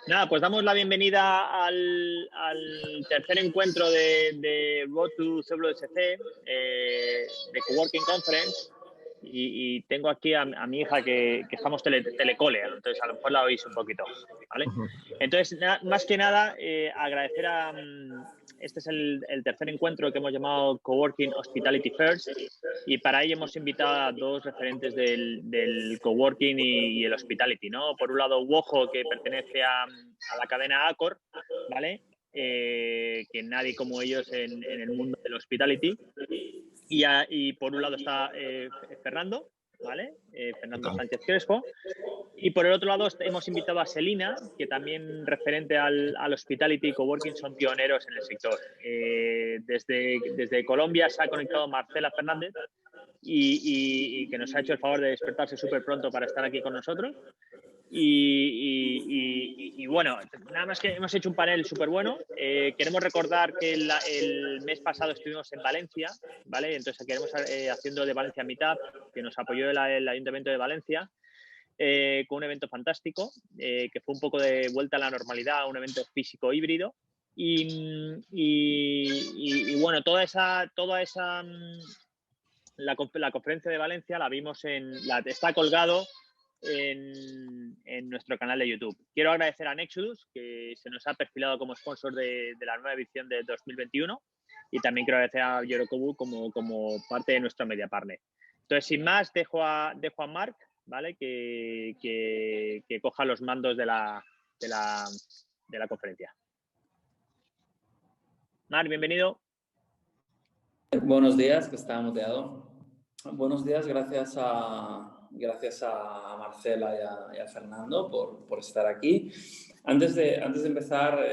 Nada, pues damos la bienvenida al tercer encuentro de Road to WSC, de Coworking Conference. Y tengo aquí a mi hija que estamos telecole, entonces a lo mejor la oís un poquito, ¿vale? Entonces, más que nada, agradecer a... Este es el tercer encuentro que hemos llamado Coworking Hospitality First, y para ello hemos invitado a dos referentes del coworking y el hospitality, ¿no? Por un lado, Wojo, que pertenece a la cadena Accor, ¿vale? Que nadie como ellos en el mundo del hospitality. Y por un lado está Fernando, ¿vale? Fernando Sánchez Crespo. Y por el otro lado hemos invitado a Selina, que también referente al hospitality y coworking son pioneros en el sector. Desde Colombia se ha conectado Marcela Fernández y que nos ha hecho el favor de despertarse súper pronto para estar aquí con nosotros. Y bueno, nada más que hemos hecho un panel súper bueno. Queremos recordar que el mes pasado estuvimos en Valencia, ¿vale? Entonces queremos haciendo de Valencia Meetup, que nos apoyó el Ayuntamiento de Valencia, con un evento fantástico, que fue un poco de vuelta a la normalidad, un evento físico híbrido. Y bueno, toda esa la conferencia de Valencia la vimos está colgado en nuestro canal de YouTube. Quiero agradecer a Nexudus, que se nos ha perfilado como sponsor de la nueva edición de 2021, y también quiero agradecer a Yorokobu como parte de nuestro media partner. Entonces, sin más, dejo a Marc, ¿vale? Que coja los mandos de la conferencia. Marc, bienvenido. Buenos días, que está muteado. Buenos días, gracias a Marcela y a Fernando por estar aquí. Antes de empezar,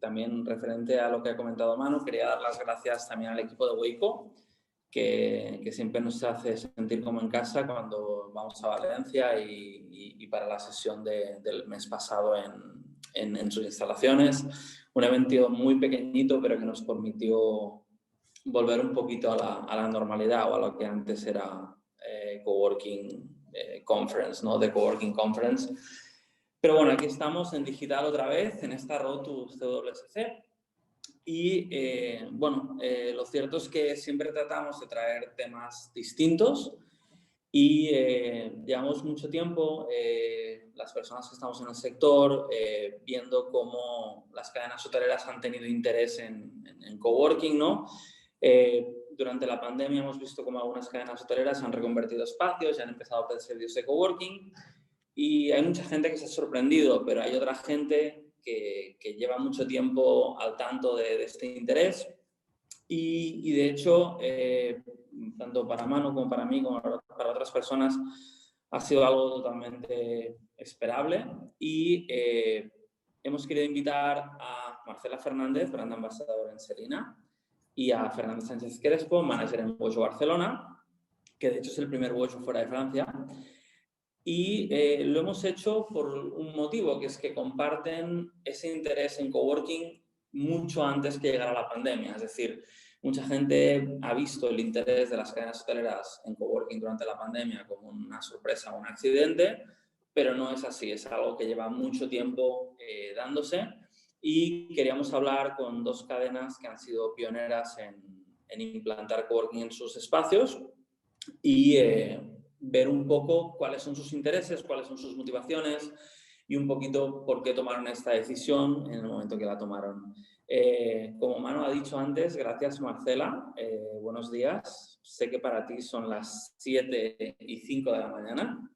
también referente a lo que ha comentado Manu, quería dar las gracias también al equipo de Weico, que siempre nos hace sentir como en casa cuando vamos a Valencia y para la sesión del mes pasado en sus instalaciones. Un evento muy pequeñito, pero que nos permitió volver un poquito a la normalidad o a lo que antes era Coworking Conference, ¿no? De Coworking Conference. Pero bueno, aquí estamos en digital otra vez, en esta Road to WSC. Y bueno, lo cierto es que siempre tratamos de traer temas distintos y llevamos mucho tiempo, las personas que estamos en el sector, viendo cómo las cadenas hoteleras han tenido interés en coworking, ¿no? Durante la pandemia hemos visto cómo algunas cadenas hoteleras han reconvertido espacios y han empezado a hacer servicios de coworking, y hay mucha gente que se ha sorprendido, pero hay otra gente que lleva mucho tiempo al tanto de este interés y de hecho, tanto para Manu como para mí, como para otras personas, ha sido algo totalmente esperable y hemos querido invitar a Marcela Fernández, brand ambassador en Selina, y a Fernando Sánchez Crespo, manager en Wojo Barcelona, que de hecho es el primer Wojo fuera de Francia. Y lo hemos hecho por un motivo, que es que comparten ese interés en coworking mucho antes que llegara la pandemia. Es decir, mucha gente ha visto el interés de las cadenas hoteleras en coworking durante la pandemia como una sorpresa o un accidente, pero no es así, es algo que lleva mucho tiempo dándose. Y queríamos hablar con dos cadenas que han sido pioneras en implantar coworking en sus espacios y ver un poco cuáles son sus intereses, cuáles son sus motivaciones y un poquito por qué tomaron esta decisión en el momento que la tomaron. Como Manu ha dicho antes, gracias Marcela, buenos días. Sé que para ti son las 7:05 de la mañana.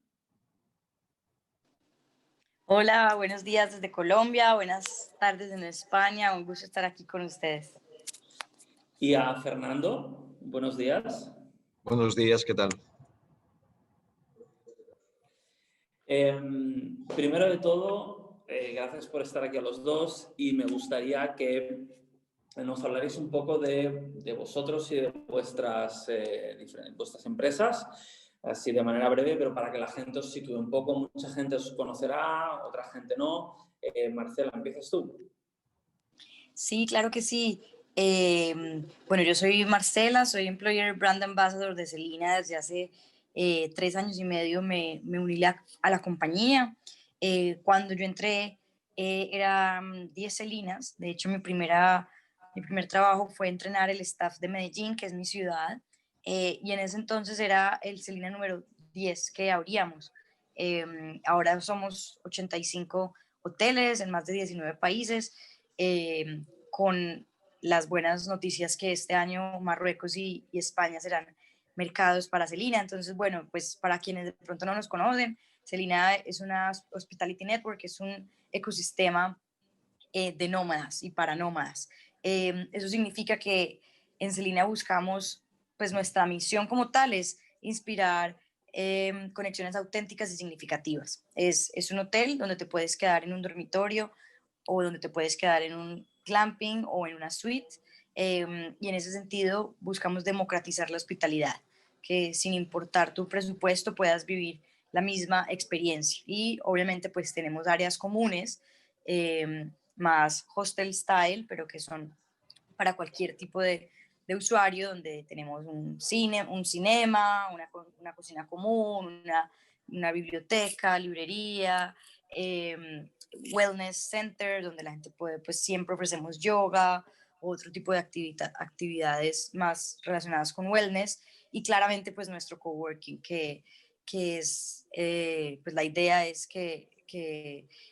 Hola, buenos días desde Colombia, buenas tardes en España, un gusto estar aquí con ustedes. Y a Fernando, buenos días. Buenos días, ¿qué tal? Primero de todo, gracias por estar aquí a los dos y me gustaría que nos hablaréis un poco de vosotros y de vuestras empresas, así de manera breve, pero para que la gente os sitúe un poco. Mucha gente os conocerá, otra gente no. Marcela, ¿empiezas tú? Sí, claro que sí. Bueno, yo soy Marcela, soy Employer Brand Ambassador de Selina desde hace 3 años y medio. Me uní a la compañía. Cuando yo entré eran 10 Celinas. De hecho, mi primer trabajo fue entrenar el staff de Medellín, que es mi ciudad, y en ese entonces era el Celina número 10 que abríamos. Ahora somos 85 hoteles en más de 19 países, con las buenas noticias que este año Marruecos y España serán mercados para Celina. Entonces, bueno, pues para quienes de pronto no nos conocen, Celina es una Hospitality Network, es un ecosistema de nómadas y para nómadas. Eso significa que en Celina buscamos, pues nuestra misión como tal es inspirar conexiones auténticas y significativas. Es un hotel donde te puedes quedar en un dormitorio o donde te puedes quedar en un glamping o en una suite. Y en ese sentido buscamos democratizar la hospitalidad, que sin importar tu presupuesto puedas vivir la misma experiencia. Y obviamente pues tenemos áreas comunes, más hostel style, pero que son para cualquier tipo de usuario, donde tenemos un cine, un cinema, una cocina común, una biblioteca, librería, wellness center, donde la gente puede, pues siempre ofrecemos yoga, otro tipo de actividades más relacionadas con wellness, y claramente pues nuestro coworking, que es, pues la idea es que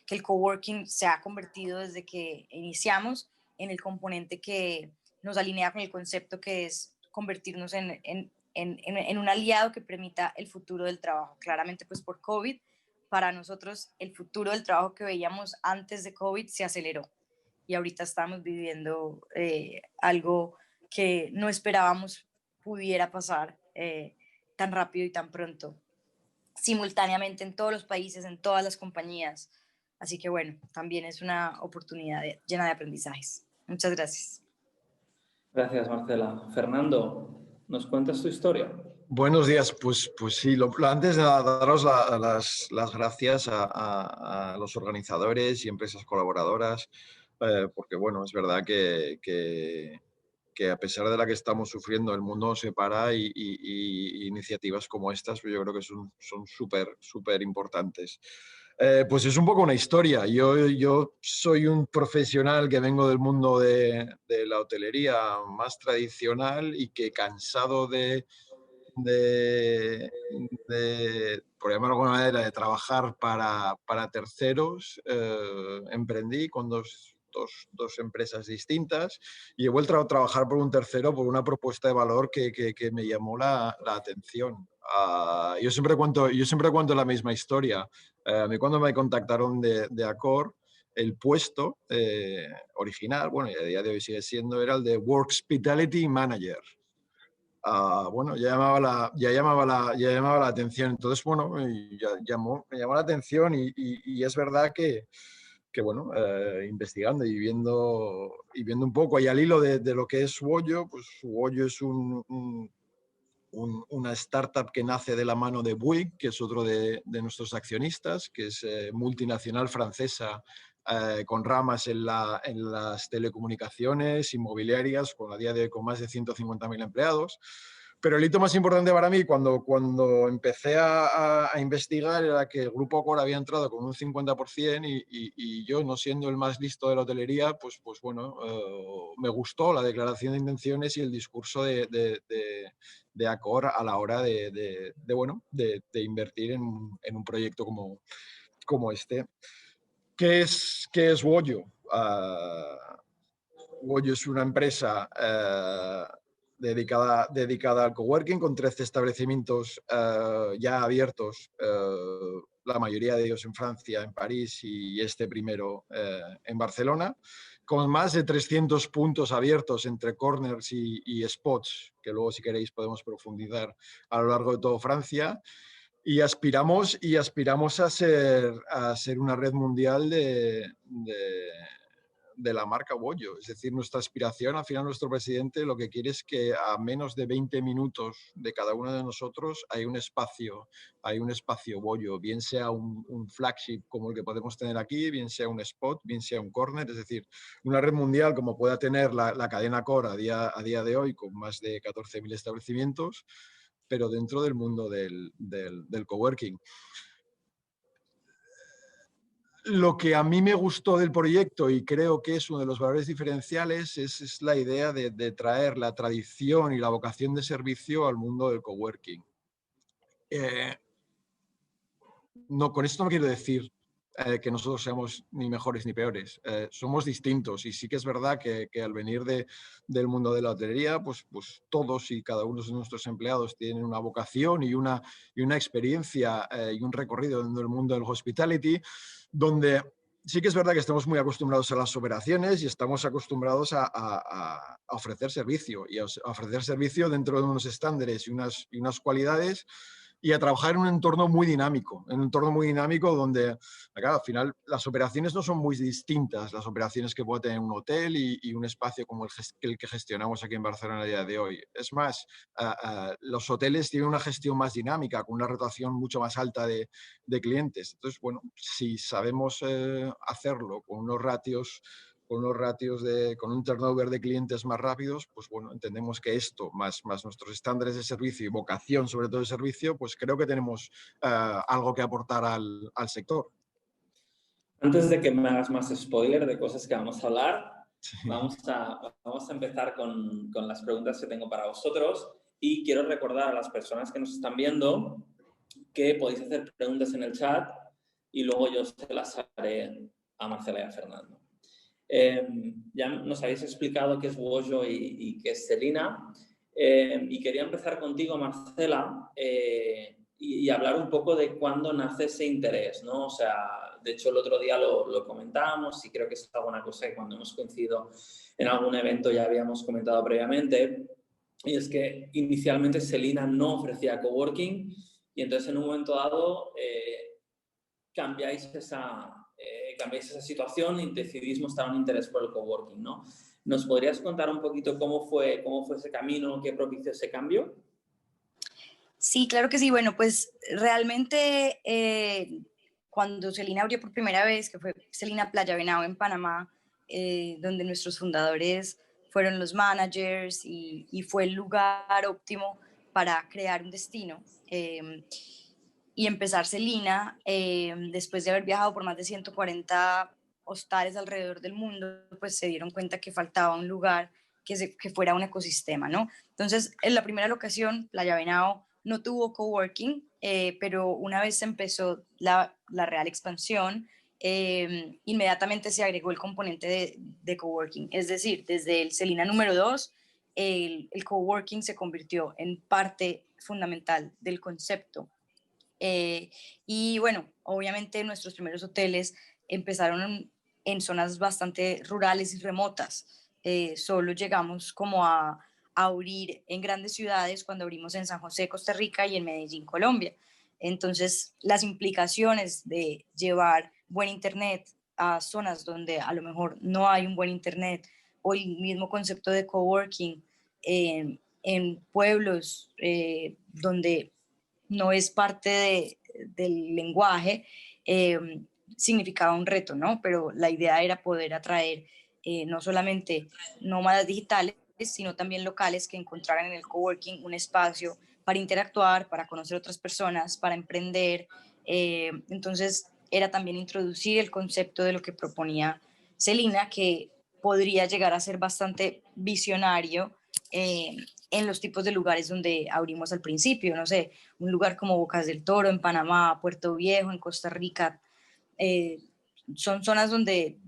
el coworking se ha convertido desde que iniciamos en el componente que nos alinea con el concepto, que es convertirnos en un aliado que permita el futuro del trabajo. Claramente, pues por COVID, para nosotros el futuro del trabajo que veíamos antes de COVID se aceleró y ahorita estamos viviendo algo que no esperábamos pudiera pasar tan rápido y tan pronto, simultáneamente en todos los países, en todas las compañías. Así que bueno, también es una oportunidad llena de aprendizajes. Muchas gracias. Gracias, Marcela. Fernando, ¿nos cuentas tu historia? Buenos días, pues sí, antes de daros las gracias a los organizadores y empresas colaboradoras, porque bueno, es verdad que a pesar de la que estamos sufriendo, el mundo se para y iniciativas como estas, pues yo creo que son súper importantes. Pues es un poco una historia. Yo soy un profesional que vengo del mundo de la hotelería más tradicional y que cansado por llamarlo de alguna manera, de trabajar para terceros, emprendí con dos empresas distintas y he vuelto a trabajar por un tercero por una propuesta de valor que me llamó la atención. Yo siempre cuento la misma historia. A mí cuando me contactaron de Accor, el puesto original, bueno, y a día de hoy sigue siendo, era el de Workspitality Manager. Bueno, ya llamaba la atención. Entonces, bueno, me llamó la atención y es verdad que bueno, investigando y viendo un poco, y al hilo de lo que es Suollo, pues Suollo es una startup que nace de la mano de Bouygues, que es otro de nuestros accionistas, que es multinacional francesa, con ramas en las telecomunicaciones, inmobiliarias, a día de hoy con más de 150.000 empleados. Pero el hito más importante para mí, cuando empecé a investigar, era que el Grupo Accor había entrado con un 50% y yo, no siendo el más listo de la hotelería, pues bueno, me gustó la declaración de intenciones y el discurso de Accor a la hora de invertir en un proyecto como este. ¿Qué es Woyo? Woyo es una empresa dedicada al coworking, con 13 establecimientos ya abiertos, la mayoría de ellos en Francia, en París, y este primero en Barcelona, con más de 300 puntos abiertos entre corners y spots, que luego, si queréis, podemos profundizar a lo largo de toda Francia. Y aspiramos a ser una red mundial de la marca Woyo. Es decir, nuestra aspiración, al final nuestro presidente lo que quiere es que a menos de 20 minutos de cada uno de nosotros hay un espacio Woyo, bien sea un flagship como el que podemos tener aquí, bien sea un spot, bien sea un corner, es decir, una red mundial como pueda tener la cadena Accor a día de hoy, con más de 14.000 establecimientos, pero dentro del mundo del coworking. lo que a mí me gustó del proyecto y creo que es uno de los valores diferenciales es la idea de traer la tradición y la vocación de servicio al mundo del coworking. No, con esto no quiero decir que nosotros seamos ni mejores ni peores. Somos distintos y sí que es verdad que al venir del mundo de la hotelería, pues todos y cada uno de nuestros empleados tienen una vocación y una experiencia y un recorrido en el mundo del hospitality, donde sí que es verdad que estamos muy acostumbrados a las operaciones y estamos acostumbrados a ofrecer servicio y a ofrecer servicio dentro de unos estándares y unas cualidades, y a trabajar en un entorno muy dinámico, donde, claro, al final las operaciones no son muy distintas, las operaciones que puede tener un hotel y un espacio como el que gestionamos aquí en Barcelona a día de hoy. Es más, los hoteles tienen una gestión más dinámica, con una rotación mucho más alta de clientes. Entonces, bueno, si sabemos hacerlo con unos ratios con un turnover de clientes más rápidos, pues bueno, entendemos que esto, más nuestros estándares de servicio y vocación sobre todo de servicio, pues creo que tenemos algo que aportar al sector. Antes de que me hagas más spoiler de cosas que vamos a hablar, Sí. vamos a empezar con las preguntas que tengo para vosotros, y quiero recordar a las personas que nos están viendo que podéis hacer preguntas en el chat y luego yo se las haré a Marcela y a Fernando. Ya nos habéis explicado qué es Wojo y qué es Selina, y quería empezar contigo, Marcela, y hablar un poco de cuándo nace ese interés, ¿no? O sea, de hecho el otro día lo comentábamos y creo que es alguna cosa que cuando hemos coincidido en algún evento ya habíamos comentado previamente, y es que inicialmente Selina no ofrecía coworking y entonces en un momento dado cambiáis esa situación y decidís mostrar un interés por el coworking, ¿no? ¿Nos podrías contar un poquito cómo fue ese camino, qué propició ese cambio? Sí, claro que sí. Bueno, pues realmente cuando Selina abrió por primera vez, que fue Selina Playa Venado en Panamá, donde nuestros fundadores fueron los managers y fue el lugar óptimo para crear un destino. Y empezar Selina, después de haber viajado por más de 140 hostales alrededor del mundo, pues se dieron cuenta que faltaba un lugar que fuera un ecosistema, ¿no? Entonces, en la primera locación, Playa Venado, no tuvo coworking, pero una vez empezó la real expansión, inmediatamente se agregó el componente de coworking. Es decir, desde el Selina número 2, el coworking se convirtió en parte fundamental del concepto. Y bueno, obviamente nuestros primeros hoteles empezaron en zonas bastante rurales y remotas. Solo llegamos como a abrir en grandes ciudades cuando abrimos en San José, Costa Rica, y en Medellín, Colombia. Entonces, las implicaciones de llevar buen internet a zonas donde a lo mejor no hay un buen internet, o el mismo concepto de coworking en pueblos donde no es parte del lenguaje, significaba un reto, ¿no? Pero la idea era poder atraer no solamente nómadas digitales, sino también locales que encontraran en el coworking un espacio para interactuar, para conocer otras personas, para emprender. Entonces era también introducir el concepto de lo que proponía Selina, que podría llegar a ser bastante visionario en los tipos de lugares donde abrimos al principio, no sé, un lugar como Bocas del Toro en Panamá, Puerto Viejo en Costa Rica, son zonas donde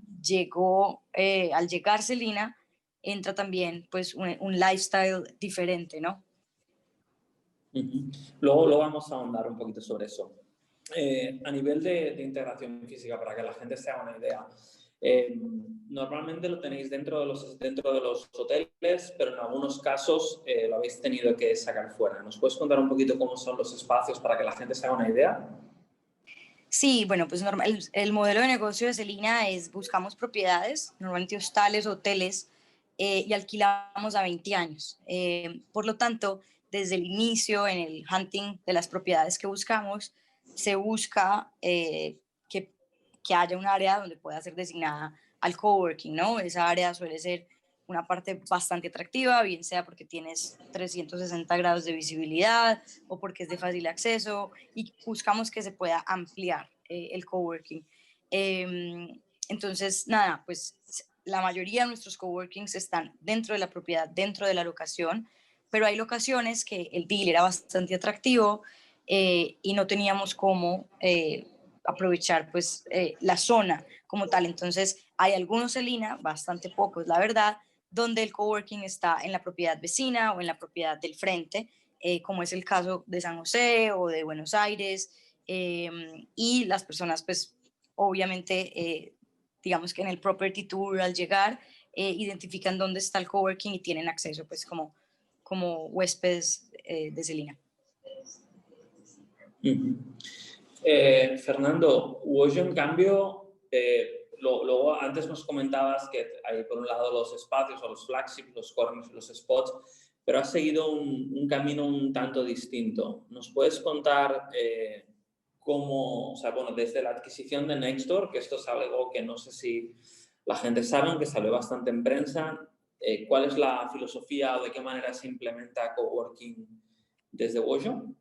al llegar Selina, entra también pues un lifestyle diferente, ¿no? Luego vamos a ahondar un poquito sobre eso. A nivel de integración física, para que la gente se haga una idea, normalmente lo tenéis dentro de los hoteles, pero en algunos casos lo habéis tenido que sacar fuera. ¿Nos puedes contar un poquito cómo son los espacios para que la gente se haga una idea? Sí, bueno, pues el modelo de negocio de Selina es buscamos propiedades, normalmente hostales, hoteles, y alquilamos a 20 años. Por lo tanto, desde el inicio en el hunting de las propiedades que buscamos, se busca que haya un área donde pueda ser designada al coworking, ¿no? Esa área suele ser una parte bastante atractiva, bien sea porque tienes 360 grados de visibilidad o porque es de fácil acceso, y buscamos que se pueda ampliar el coworking. Entonces, nada, pues la mayoría de nuestros coworkings están dentro de la propiedad, dentro de la locación, pero hay locaciones que el deal era bastante atractivo y no teníamos cómo aprovechar pues la zona como tal. Entonces, hay algunos en línea, bastante pocos, la verdad, donde el coworking está en la propiedad vecina o en la propiedad del frente, como es el caso de San José o de Buenos Aires, y las personas pues obviamente digamos que en el property tour al llegar identifican dónde está el coworking y tienen acceso pues como huéspedes de Celina. Fernando, Wojo en cambio, luego antes nos comentabas que hay por un lado los espacios o los flagships, los corners, los spots, pero has seguido un camino un tanto distinto. ¿Nos puedes contar cómo, o sea, bueno, desde la adquisición de Nextdoor, que esto es algo que no sé si la gente sabe, aunque salió bastante en prensa, cuál es la filosofía o de qué manera se implementa coworking desde Wojo?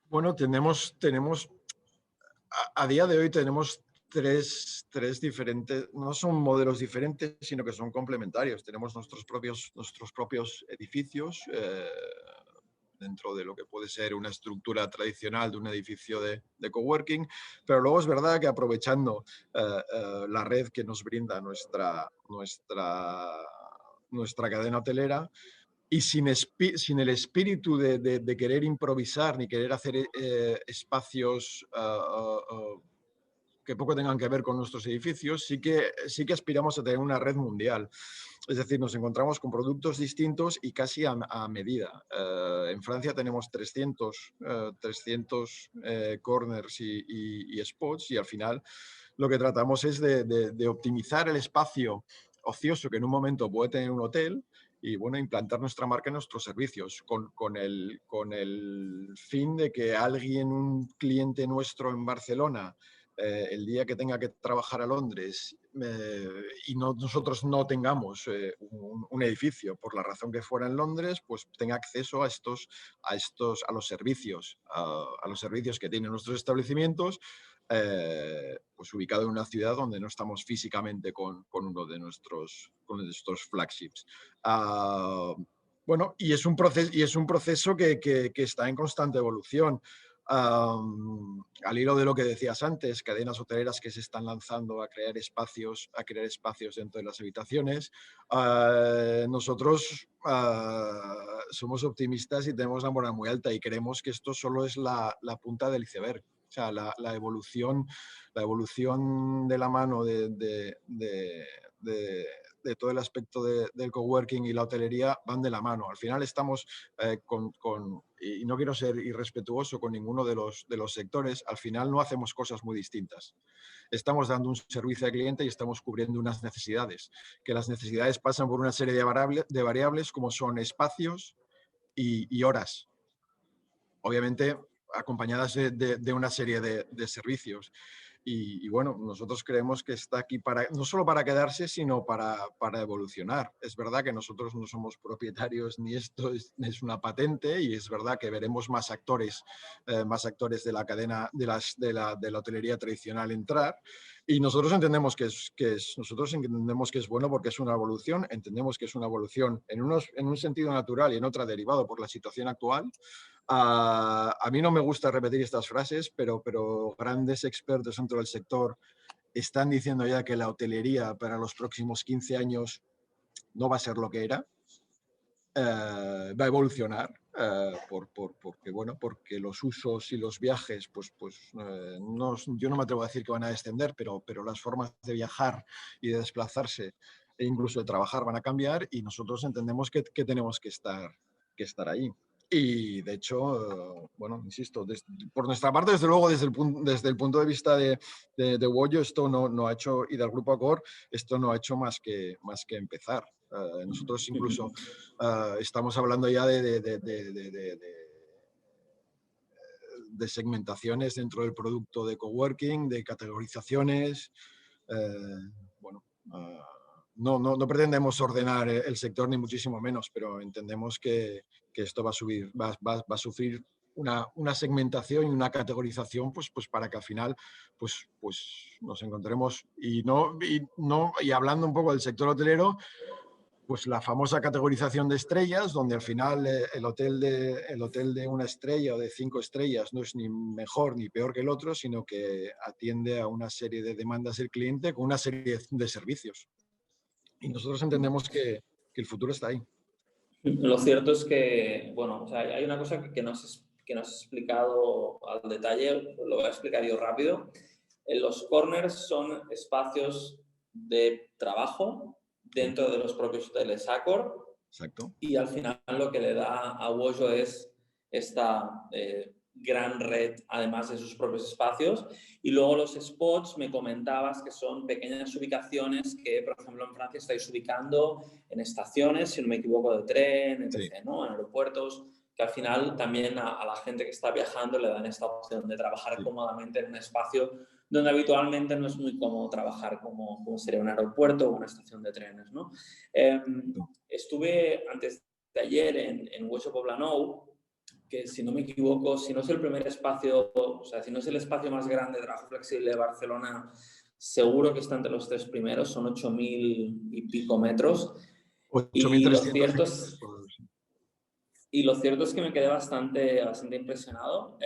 Bueno, tenemos a día de hoy tenemos tres diferentes, no son modelos diferentes, sino que son complementarios. Tenemos nuestros propios edificios dentro de lo que puede ser una estructura tradicional de un edificio de coworking, pero luego es verdad que aprovechando la red que nos brinda nuestra cadena hotelera, y sin el espíritu de querer improvisar ni querer hacer espacios que poco tengan que ver con nuestros edificios, sí que aspiramos a tener una red mundial. Es decir, nos encontramos con productos distintos y casi a medida. En Francia tenemos 300 corners y spots, y al final lo que tratamos es de optimizar el espacio ocioso que en un momento puede tener un hotel y, bueno, implantar nuestra marca en nuestros servicios con el fin de que alguien, un cliente nuestro en Barcelona, el día que tenga que trabajar a Londres y nosotros no tengamos un edificio, por la razón que fuera en Londres, pues tenga acceso a los servicios que tienen nuestros establecimientos, pues ubicado en una ciudad donde no estamos físicamente con uno de nuestros flagships. Bueno, y es un proceso que está en constante evolución. Al hilo de lo que decías antes, cadenas hoteleras que se están lanzando a crear espacios dentro de las habitaciones. Nosotros somos optimistas y tenemos la moral muy alta y creemos que esto solo es la punta del iceberg. O sea, la evolución de la mano de todo el aspecto del coworking y la hotelería van de la mano. Al final estamos y no quiero ser irrespetuoso con ninguno de los sectores, al final no hacemos cosas muy distintas. Estamos dando un servicio al cliente y estamos cubriendo unas necesidades, que las necesidades pasan por una serie de variables como son espacios y horas. Obviamente acompañadas de una serie de servicios. Y bueno, nosotros creemos que está aquí no solo para quedarse, sino para evolucionar. Es verdad que nosotros no somos propietarios ni esto es una patente, y es verdad que veremos más actores de la cadena de la hotelería tradicional entrar. Y nosotros entendemos que es bueno porque es una evolución, entendemos que es una evolución en un sentido natural y en otra derivado por la situación actual. A mí no me gusta repetir estas frases, pero grandes expertos dentro del sector están diciendo ya que la hotelería para los próximos 15 años no va a ser lo que era, va a evolucionar, porque los usos y los viajes, yo no me atrevo a decir que van a descender, pero las formas de viajar y de desplazarse e incluso de trabajar van a cambiar, y nosotros entendemos que tenemos que estar ahí. Y de hecho, bueno, insisto, por nuestra parte, desde luego, desde el punto de vista de Wojo, esto no ha hecho, y del Grupo Accor, esto no ha hecho más que empezar. Nosotros incluso estamos hablando ya de segmentaciones dentro del producto de coworking, de categorizaciones. Bueno, no pretendemos ordenar el sector, ni muchísimo menos, pero entendemos que esto va a sufrir una segmentación y una categorización pues para que al final pues nos encontremos y hablando un poco del sector hotelero, pues la famosa categorización de estrellas, donde al final el hotel de una estrella o de 5 estrellas no es ni mejor ni peor que el otro, sino que atiende a una serie de demandas del cliente con una serie de servicios. Y nosotros entendemos que el futuro está ahí. Lo cierto es que, bueno, o sea, hay una cosa que no has explicado al detalle, lo voy a explicar yo rápido. Los corners son espacios de trabajo dentro de los propios hoteles Accor. Exacto. Y al final lo que le da a Wojo es esta gran red, además de sus propios espacios. Y luego los spots, me comentabas que son pequeñas ubicaciones que, por ejemplo, en Francia estáis ubicando en estaciones, si no me equivoco, de tren, etc., Sí. ¿no? En aeropuertos, que al final también a la gente que está viajando le dan esta opción de trabajar cómodamente en un espacio donde habitualmente no es muy cómodo trabajar como sería un aeropuerto o una estación de trenes, ¿no? Estuve antes de ayer en Hueso Poblenou, que si no me equivoco, si no es el primer espacio, o sea, si no es el espacio más grande de trabajo flexible de Barcelona, seguro que está entre los 3 primeros, son 8.000 y pico metros. 8.300. Y lo cierto es que me quedé bastante impresionado.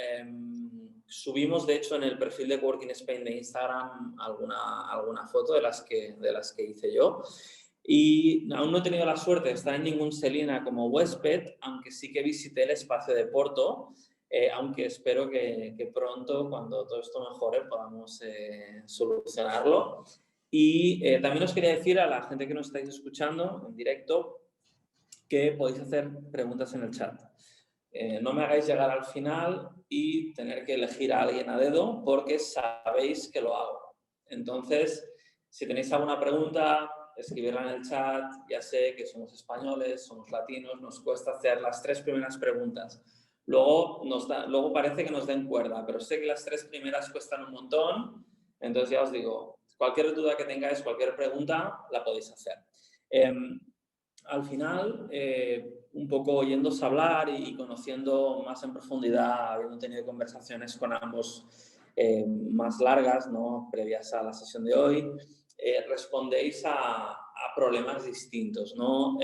Subimos, de hecho, en el perfil de Coworking Spain de Instagram alguna foto de las que hice yo. Y aún no he tenido la suerte de estar en ningún Selina como huésped, aunque sí que visité el espacio de Porto, aunque espero que pronto, cuando todo esto mejore, podamos solucionarlo. Y también os quería decir a la gente que nos estáis escuchando en directo que podéis hacer preguntas en el chat. No me hagáis llegar al final y tener que elegir a alguien a dedo porque sabéis que lo hago. Entonces, si tenéis alguna pregunta, escribirla en el chat. Ya sé que somos españoles, somos latinos, nos cuesta hacer las 3 primeras preguntas. Luego parece que nos den cuerda, pero sé que las 3 primeras cuestan un montón. Entonces ya os digo, cualquier duda que tengáis, cualquier pregunta, la podéis hacer. Al final, un poco oyéndose hablar y conociendo más en profundidad, habiendo tenido conversaciones con ambos más largas, ¿no? Previas a la sesión de hoy, respondéis a problemas distintos, ¿no?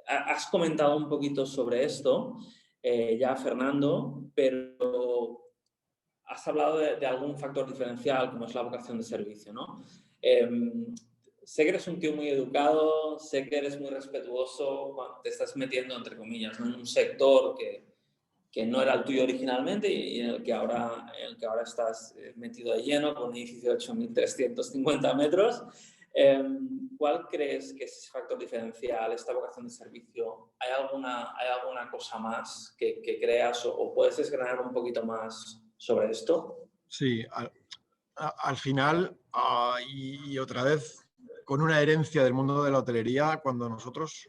Has comentado un poquito sobre esto ya, Fernando, pero has hablado de algún factor diferencial como es la vocación de servicio, ¿no? Sé que eres un tío muy educado, sé que eres muy respetuoso cuando te estás metiendo, entre comillas, ¿no? En un sector que no era el tuyo originalmente y en el que ahora estás metido de lleno con un edificio de 8.350 metros. ¿Cuál crees que es ese factor diferencial, esta vocación de servicio? ¿Hay alguna cosa más que creas o puedes desgranar un poquito más sobre esto? Sí, al final, y otra vez, con una herencia del mundo de la hotelería, cuando nosotros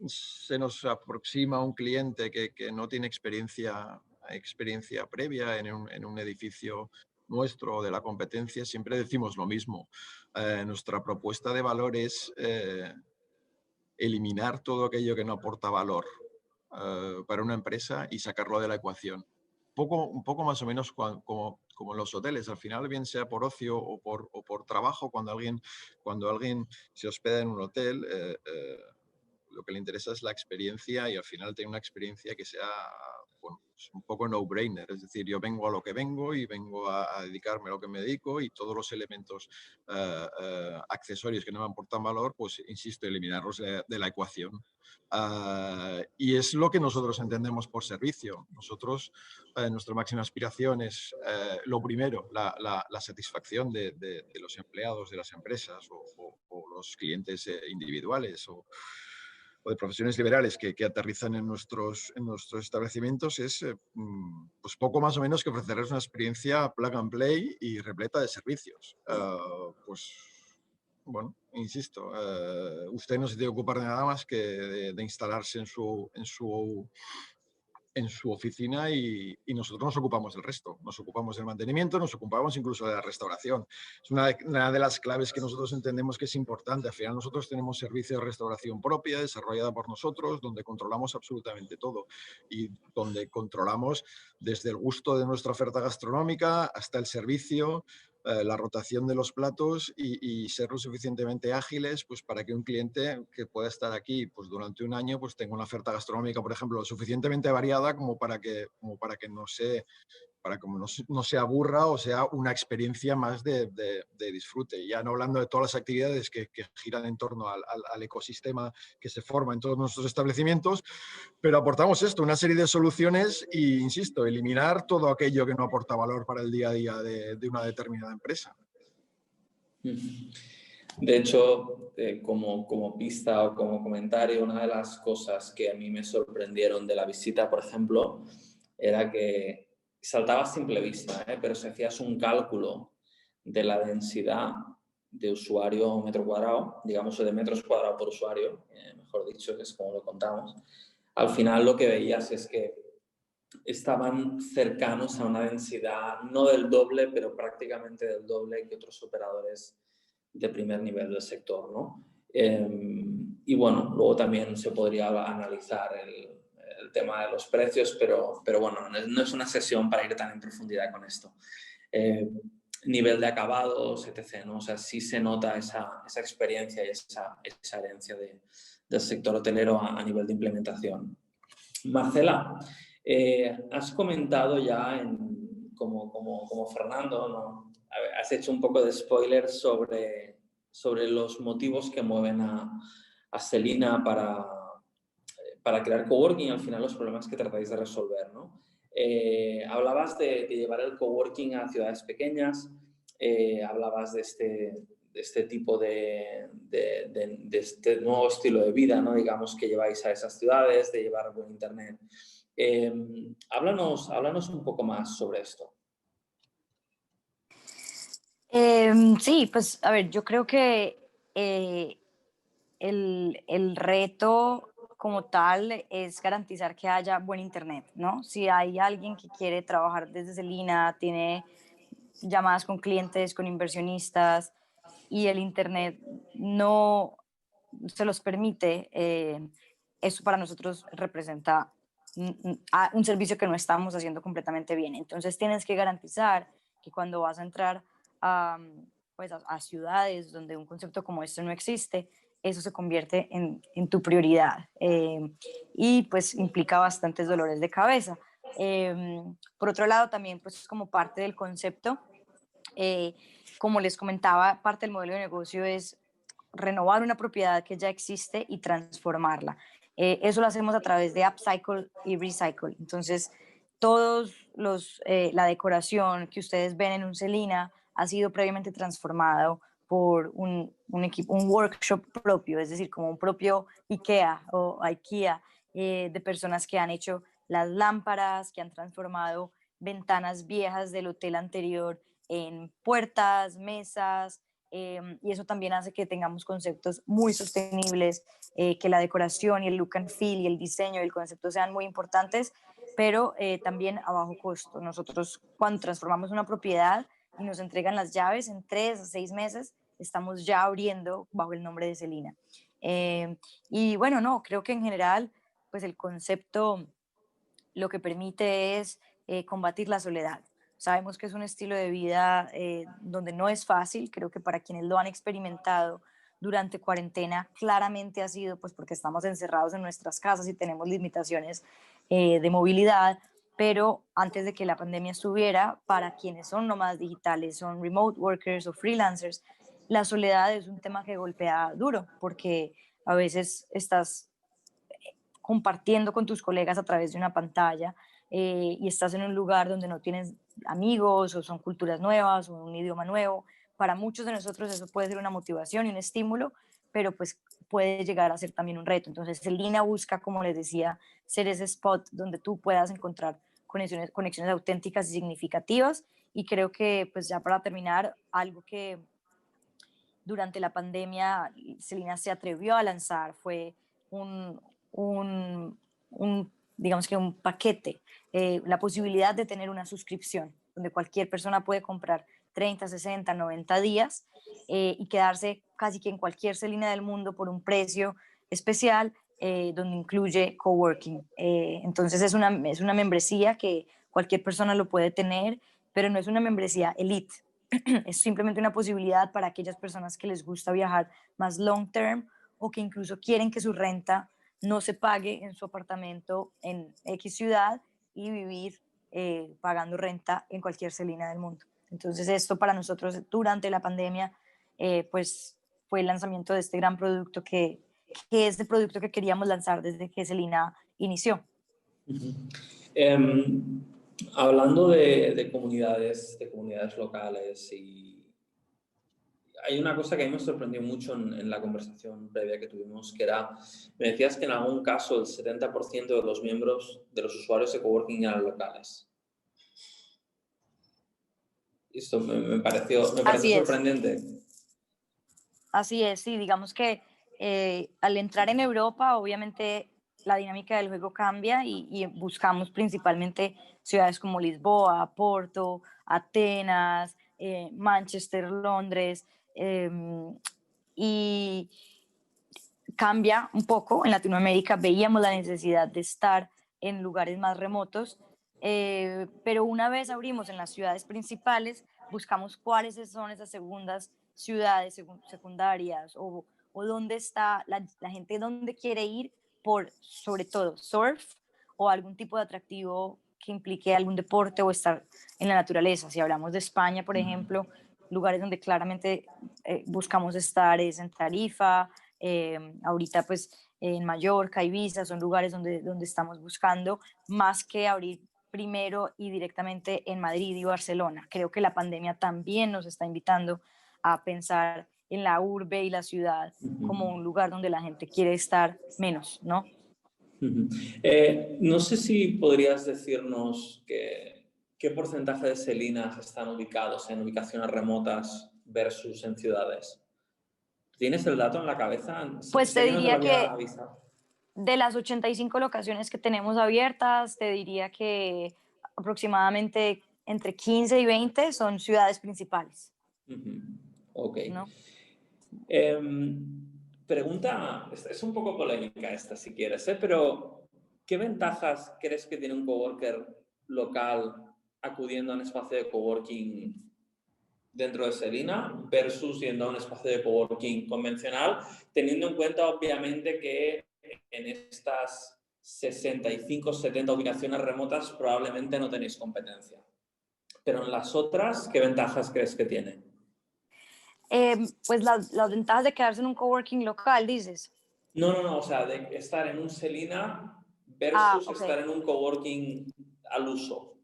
se nos aproxima un cliente que no tiene experiencia previa en un edificio nuestro o de la competencia, siempre decimos lo mismo. Nuestra propuesta de valor es eliminar todo aquello que no aporta valor para una empresa y sacarlo de la ecuación. Un poco más o menos como en los hoteles. Al final, bien sea por ocio o por trabajo, cuando alguien se hospeda en un hotel, lo que le interesa es la experiencia y al final tener una experiencia que sea un poco no-brainer. Es decir, yo vengo a lo que vengo y vengo a dedicarme a lo que me dedico y todos los elementos accesorios que no me aportan valor, pues insisto, eliminarlos de la ecuación. Y es lo que nosotros entendemos por servicio. Nosotros, nuestra máxima aspiración es, lo primero, la satisfacción de los empleados de las empresas o los clientes individuales o de profesiones liberales que aterrizan en nuestros establecimientos es pues poco más o menos que ofrecerles una experiencia plug and play y repleta de servicios. Pues bueno, insisto, usted no se tiene que ocupar de nada más que de instalarse en su en su oficina y nosotros nos ocupamos del resto. Nos ocupamos del mantenimiento, nos ocupamos incluso de la restauración. Es una de las claves que nosotros entendemos que es importante. Al final nosotros tenemos servicio de restauración propia, desarrollada por nosotros, donde controlamos absolutamente todo y donde controlamos desde el gusto de nuestra oferta gastronómica hasta el servicio, la rotación de los platos y ser lo suficientemente ágiles pues, para que un cliente que pueda estar aquí pues, durante un año pues, tenga una oferta gastronómica, por ejemplo, lo suficientemente variada como para que no se aburra o sea una experiencia más de disfrute. Ya no hablando de todas las actividades que giran en torno al ecosistema que se forma en todos nuestros establecimientos, pero aportamos esto, una serie de soluciones e, insisto, eliminar todo aquello que no aporta valor para el día a día de una determinada empresa. De hecho, como pista o como comentario, una de las cosas que a mí me sorprendieron de la visita, por ejemplo, era que saltaba a simple vista, pero si hacías un cálculo de la densidad de usuario metro cuadrado, digamos de metros cuadrados por usuario, mejor dicho, que es como lo contamos, al final lo que veías es que estaban cercanos a una densidad no del doble, pero prácticamente del doble que otros operadores de primer nivel del sector, ¿no? Y bueno, luego también se podría analizar el tema de los precios, pero bueno, no es una sesión para ir tan en profundidad con esto. Nivel de acabados, etc., ¿no? O sea, sí se nota esa experiencia y esa herencia del sector hotelero a nivel de implementación. Marcela, has comentado ya, como Fernando, ¿no? Has hecho un poco de spoiler sobre los motivos que mueven a Selina para crear coworking y al final los problemas que tratáis de resolver, ¿no? Hablabas de llevar el coworking a ciudades pequeñas, hablabas de este tipo de este nuevo estilo de vida, ¿no? Digamos, que lleváis a esas ciudades, de llevar buen internet. Háblanos un poco más sobre esto. Sí, pues a ver, yo creo que el reto como tal es garantizar que haya buen internet, ¿no? Si hay alguien que quiere trabajar desde Selina, tiene llamadas con clientes, con inversionistas y el internet no se los permite, eso para nosotros representa un servicio que no estamos haciendo completamente bien. Entonces tienes que garantizar que cuando vas a entrar pues a ciudades donde un concepto como este no existe, eso se convierte en tu prioridad y pues implica bastantes dolores de cabeza. Por otro lado, también pues como parte del concepto, como les comentaba, parte del modelo de negocio es renovar una propiedad que ya existe y transformarla. Eso lo hacemos a través de upcycle y recycle. Entonces, la decoración que ustedes ven en un Selina ha sido previamente transformado por un workshop propio, es decir, como un propio IKEA o IKEA, de personas que han hecho las lámparas, que han transformado ventanas viejas del hotel anterior en puertas, mesas, y eso también hace que tengamos conceptos muy sostenibles, que la decoración y el look and feel y el diseño y el concepto sean muy importantes, pero también a bajo costo. Nosotros cuando transformamos una propiedad y nos entregan las llaves en 3 a 6 meses, estamos ya abriendo bajo el nombre de Selina. Y bueno, no, creo que en general, pues el concepto lo que permite es combatir la soledad. Sabemos que es un estilo de vida donde no es fácil, creo que para quienes lo han experimentado durante cuarentena claramente ha sido pues porque estamos encerrados en nuestras casas y tenemos limitaciones de movilidad, pero antes de que la pandemia estuviera, para quienes son nómadas digitales, son remote workers o freelancers, la soledad es un tema que golpea duro porque a veces estás compartiendo con tus colegas a través de una pantalla y estás en un lugar donde no tienes amigos o son culturas nuevas o un idioma nuevo. Para muchos de nosotros eso puede ser una motivación y un estímulo, pero pues puede llegar a ser también un reto. Entonces, Selina busca, como les decía, ser ese spot donde tú puedas encontrar conexiones auténticas y significativas. Y creo que, pues ya para terminar, algo que durante la pandemia Selina se atrevió a lanzar fue un digamos que un paquete, la posibilidad de tener una suscripción, donde cualquier persona puede comprar 30, 60, 90 días y quedarse casi que en cualquier celina del mundo por un precio especial, donde incluye coworking. Entonces es una membresía que cualquier persona lo puede tener, pero no es una membresía elite. Es simplemente una posibilidad para aquellas personas que les gusta viajar más long term o que incluso quieren que su renta no se pague en su apartamento en X ciudad y vivir pagando renta en cualquier celina del mundo. Entonces esto para nosotros durante la pandemia pues fue el lanzamiento de este gran producto que es el producto que queríamos lanzar desde que Celina inició. Hablando de comunidades locales, y hay una cosa que a mí me sorprendió mucho en la conversación previa que tuvimos, que era, me decías que en algún caso el 70% de los miembros de los usuarios de coworking eran locales. Esto me pareció sorprendente. Así es, sí, digamos que al entrar en Europa, obviamente la dinámica del juego cambia y buscamos principalmente ciudades como Lisboa, Porto, Atenas, Manchester, Londres, y cambia un poco. En Latinoamérica veíamos la necesidad de estar en lugares más remotos, pero una vez abrimos en las ciudades principales, buscamos cuáles son esas segundas ciudades secundarias o dónde está la gente, dónde quiere ir por, sobre todo, surf o algún tipo de atractivo que implique algún deporte o estar en la naturaleza. Si hablamos de España, por ejemplo, lugares donde claramente buscamos estar es en Tarifa, ahorita pues en Mallorca, Ibiza, son lugares donde estamos buscando, más que abrir primero y directamente en Madrid y Barcelona. Creo que la pandemia también nos está invitando a pensar en la urbe y la ciudad como un lugar donde la gente quiere estar menos, ¿no? No sé si podrías decirnos qué porcentaje de Celinas están ubicados en ubicaciones remotas versus en ciudades. ¿Tienes el dato en la cabeza? Pues te Sé que no te lo diría había que avisado. de las 85 locaciones que tenemos abiertas, te diría que aproximadamente entre 15 y 20 son ciudades principales. Ok. ¿No? Pregunta, es un poco polémica esta si quieres, pero ¿qué ventajas crees que tiene un coworker local acudiendo a un espacio de coworking dentro de Celina versus yendo a un espacio de coworking convencional, teniendo en cuenta obviamente que en estas 65, 70 ubicaciones remotas probablemente no tenéis competencia? Pero en las otras, ¿qué ventajas crees que tiene? Pues las ventajas de quedarse en un coworking local, dices. No, o sea, de estar en un Celina versus Okay. estar en un coworking al uso.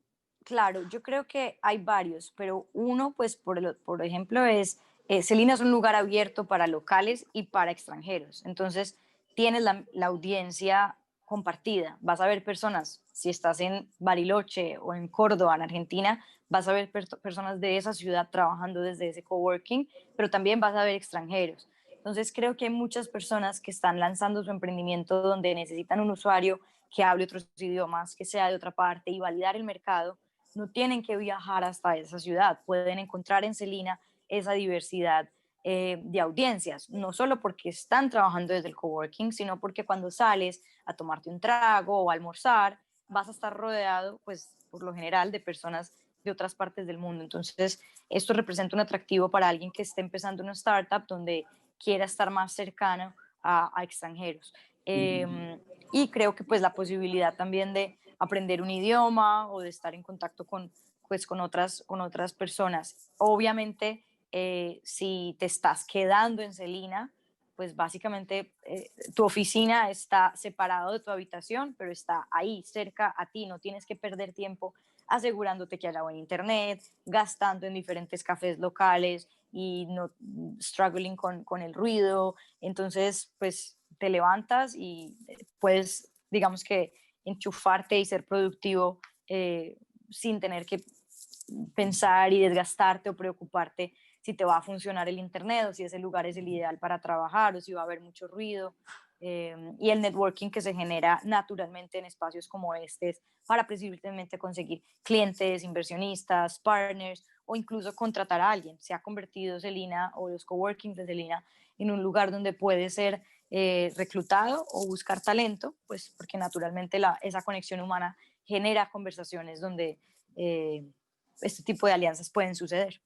Claro, yo creo que hay varios, pero uno, pues por ejemplo, es, Celina es un lugar abierto para locales y para extranjeros. Entonces, tienes la audiencia compartida. Vas a ver personas, si estás en Bariloche o en Córdoba, en Argentina, vas a ver personas de esa ciudad trabajando desde ese coworking, pero también vas a ver extranjeros. Entonces, creo que hay muchas personas que están lanzando su emprendimiento donde necesitan un usuario que hable otros idiomas, que sea de otra parte y validar el mercado. No tienen que viajar hasta esa ciudad, pueden encontrar en Celina esa diversidad de audiencias, no solo porque están trabajando desde el coworking, sino porque cuando sales a tomarte un trago o a almorzar, vas a estar rodeado, pues por lo general, de personas de otras partes del mundo. Entonces, esto representa un atractivo para alguien que esté empezando una startup donde quiera estar más cercano a extranjeros. Y creo que pues la posibilidad también de aprender un idioma o de estar en contacto pues, con otras personas. Obviamente, si te estás quedando en Celina, pues básicamente tu oficina está separado de tu habitación, pero está ahí, cerca a ti, no tienes que perder tiempo asegurándote que haya buen internet, gastando en diferentes cafés locales y no struggling con el ruido. Entonces, pues te levantas y puedes, digamos que, enchufarte y ser productivo sin tener que pensar y desgastarte o preocuparte si te va a funcionar el internet o si ese lugar es el ideal para trabajar o si va a haber mucho ruido. y el networking que se genera naturalmente en espacios como este para precisamente conseguir clientes, inversionistas, partners o incluso contratar a alguien. Se ha convertido Selina o los coworkings de Selina en un lugar donde puede ser reclutado o buscar talento, pues porque naturalmente esa conexión humana genera conversaciones donde este tipo de alianzas pueden suceder.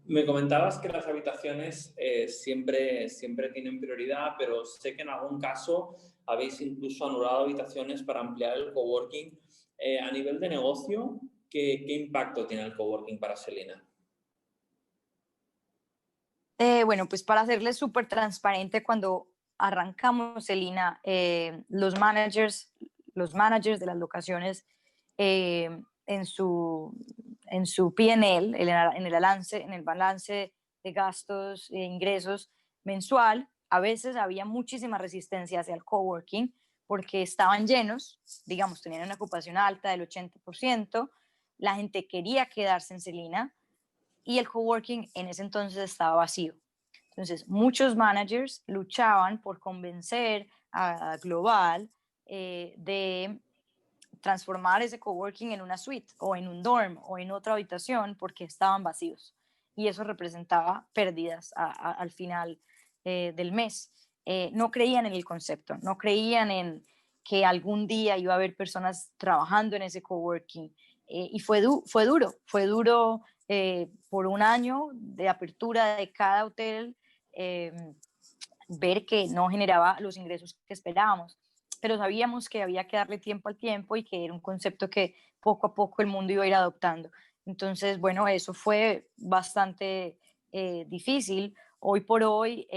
Me comentabas que las habitaciones siempre tienen prioridad, pero sé que en algún caso habéis incluso anulado habitaciones para ampliar el coworking. A nivel de negocio, ¿qué impacto tiene el coworking para Selina? Bueno, pues para serles súper transparente, cuando arrancamos Selina, los managers de las locaciones en su P&L, en el balance de gastos e ingresos mensual, a veces había muchísima resistencia hacia el coworking porque estaban llenos, digamos, tenían una ocupación alta del 80%, la gente quería quedarse en Selina y el coworking en ese entonces estaba vacío. Entonces, muchos managers luchaban por convencer a Global de transformar ese coworking en una suite o en un dorm o en otra habitación porque estaban vacíos. Y eso representaba pérdidas al final del mes. No creían en el concepto, no creían en que algún día iba a haber personas trabajando en ese coworking. Y fue duro por un año de apertura de cada hotel, ver que no generaba los ingresos que esperábamos, pero sabíamos que había que darle tiempo al tiempo y que era un concepto que poco a poco el mundo iba a ir adoptando. Entonces, bueno, eso fue bastante difícil. Hoy por hoy,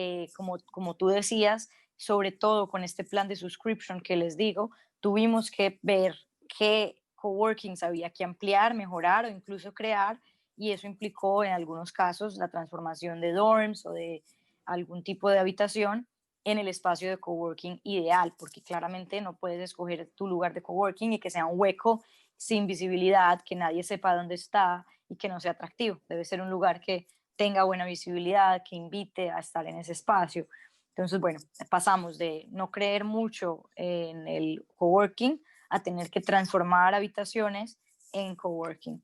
como tú decías, sobre todo con este plan de subscription que les digo, tuvimos que ver qué coworkings había que ampliar, mejorar o incluso crear, y eso implicó en algunos casos la transformación de dorms o de algún tipo de habitación en el espacio de coworking ideal, porque claramente no puedes escoger tu lugar de coworking y que sea un hueco sin visibilidad, que nadie sepa dónde está y que no sea atractivo. Debe ser un lugar que tenga buena visibilidad, que invite a estar en ese espacio. Entonces, bueno, pasamos de no creer mucho en el coworking a tener que transformar habitaciones en coworking.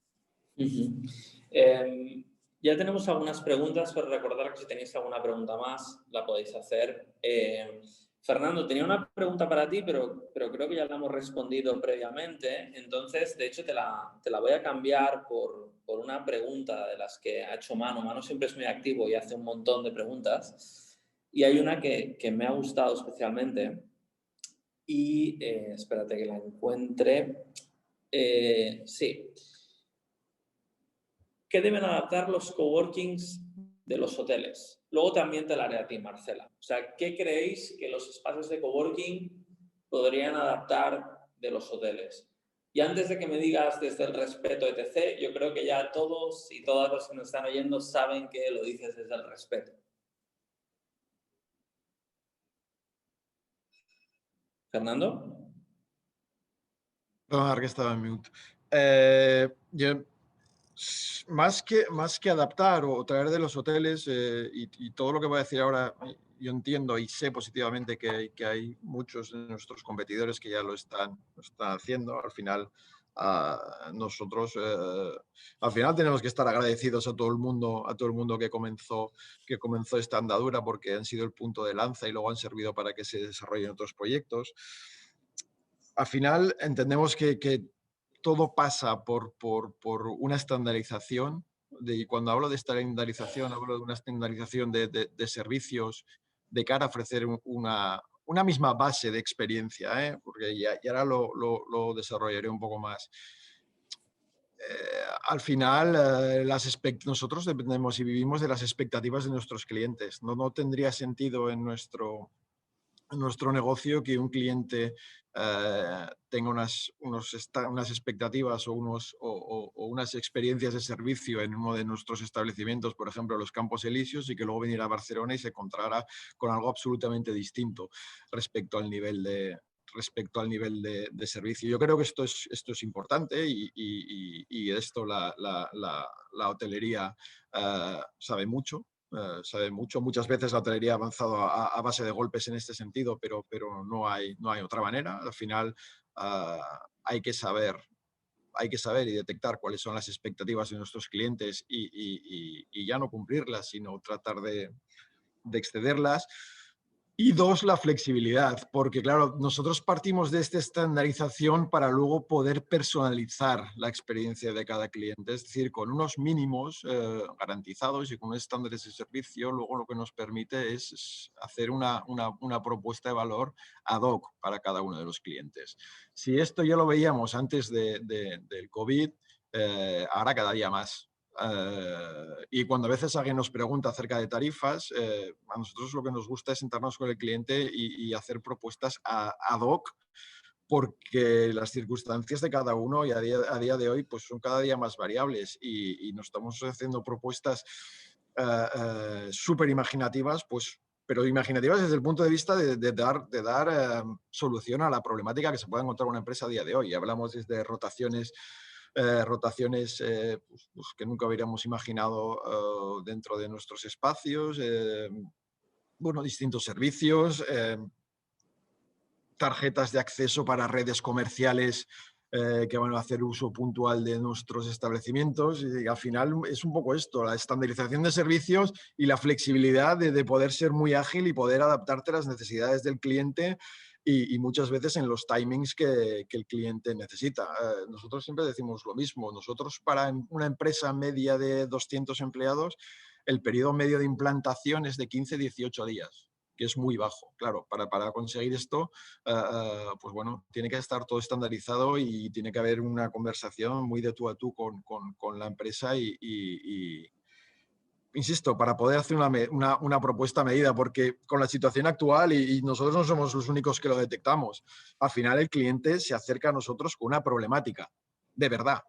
Ya tenemos algunas preguntas, pero recordar que si tenéis alguna pregunta más, la podéis hacer. Fernando, tenía una pregunta para ti, pero creo que ya la hemos respondido previamente. Entonces, de hecho, te la voy a cambiar por una pregunta de las que ha hecho Manu. Manu siempre es muy activo y hace un montón de preguntas. Y hay una que me ha gustado especialmente. Y espérate que la encuentre. Sí. ¿Qué deben adaptar los coworkings de los hoteles? Luego también te la haré a ti, Marcela. O sea, ¿qué creéis que los espacios de coworking podrían adaptar de los hoteles? Y antes de que me digas desde el respeto, etc., yo creo que ya todos y todas los que nos están oyendo saben que lo dices desde el respeto. ¿Fernando? Perdón, que estaba en mute. Yo, más que adaptar o traer de los hoteles y todo lo que voy a decir ahora, yo entiendo y sé positivamente que hay muchos de nuestros competidores que ya lo están haciendo. Al final, nosotros al final tenemos que estar agradecidos a todo el mundo que comenzó esta andadura, porque han sido el punto de lanza y luego han servido para que se desarrollen otros proyectos. Al final entendemos que todo pasa por una estandarización. Y cuando hablo de estandarización, hablo de una estandarización de servicios de cara a ofrecer una misma base de experiencia, porque y ahora lo desarrollaré un poco más. Al final, nosotros dependemos y vivimos de las expectativas de nuestros clientes. No tendría sentido en nuestro negocio que un cliente tenga unas expectativas o unas experiencias de servicio en uno de nuestros establecimientos, por ejemplo, los Campos Elíseos, y que luego viniera a Barcelona y se encontrara con algo absolutamente distinto respecto al nivel de servicio. Yo creo que esto es importante y esto la hotelería sabe mucho. sabe mucho. Muchas veces la hotelería ha avanzado a base de golpes en este sentido, pero no hay otra manera. Al final hay que saber y detectar cuáles son las expectativas de nuestros clientes y ya no cumplirlas, sino tratar de excederlas. Y dos, la flexibilidad, porque claro, nosotros partimos de esta estandarización para luego poder personalizar la experiencia de cada cliente, es decir, con unos mínimos garantizados y con unos estándares de servicio, luego lo que nos permite es hacer una propuesta de valor ad hoc para cada uno de los clientes. Si esto ya lo veíamos antes del COVID, ahora cada día más. Y cuando a veces alguien nos pregunta acerca de tarifas, a nosotros lo que nos gusta es sentarnos con el cliente y hacer propuestas ad hoc, porque las circunstancias de cada uno y a día de hoy pues son cada día más variables y nos estamos haciendo propuestas súper imaginativas, pues, pero imaginativas desde el punto de vista de dar solución a la problemática que se puede encontrar una empresa a día de hoy. Hablamos desde rotaciones pues, que nunca hubiéramos imaginado dentro de nuestros espacios, bueno, distintos servicios, tarjetas de acceso para redes comerciales que van a hacer uso puntual de nuestros establecimientos, y al final es un poco esto, la estandarización de servicios y la flexibilidad de poder ser muy ágil y poder adaptarte a las necesidades del cliente y muchas veces en los timings que el cliente necesita. Nosotros siempre decimos lo mismo. Nosotros, para una empresa media de 200 empleados, el periodo medio de implantación es de 15-18 días, que es muy bajo. Claro, para conseguir esto, pues bueno, tiene que estar todo estandarizado y tiene que haber una conversación muy de tú a tú con la empresa y insisto, para poder hacer una propuesta a medida, porque con la situación actual, y nosotros no somos los únicos que lo detectamos, al final el cliente se acerca a nosotros con una problemática, de verdad.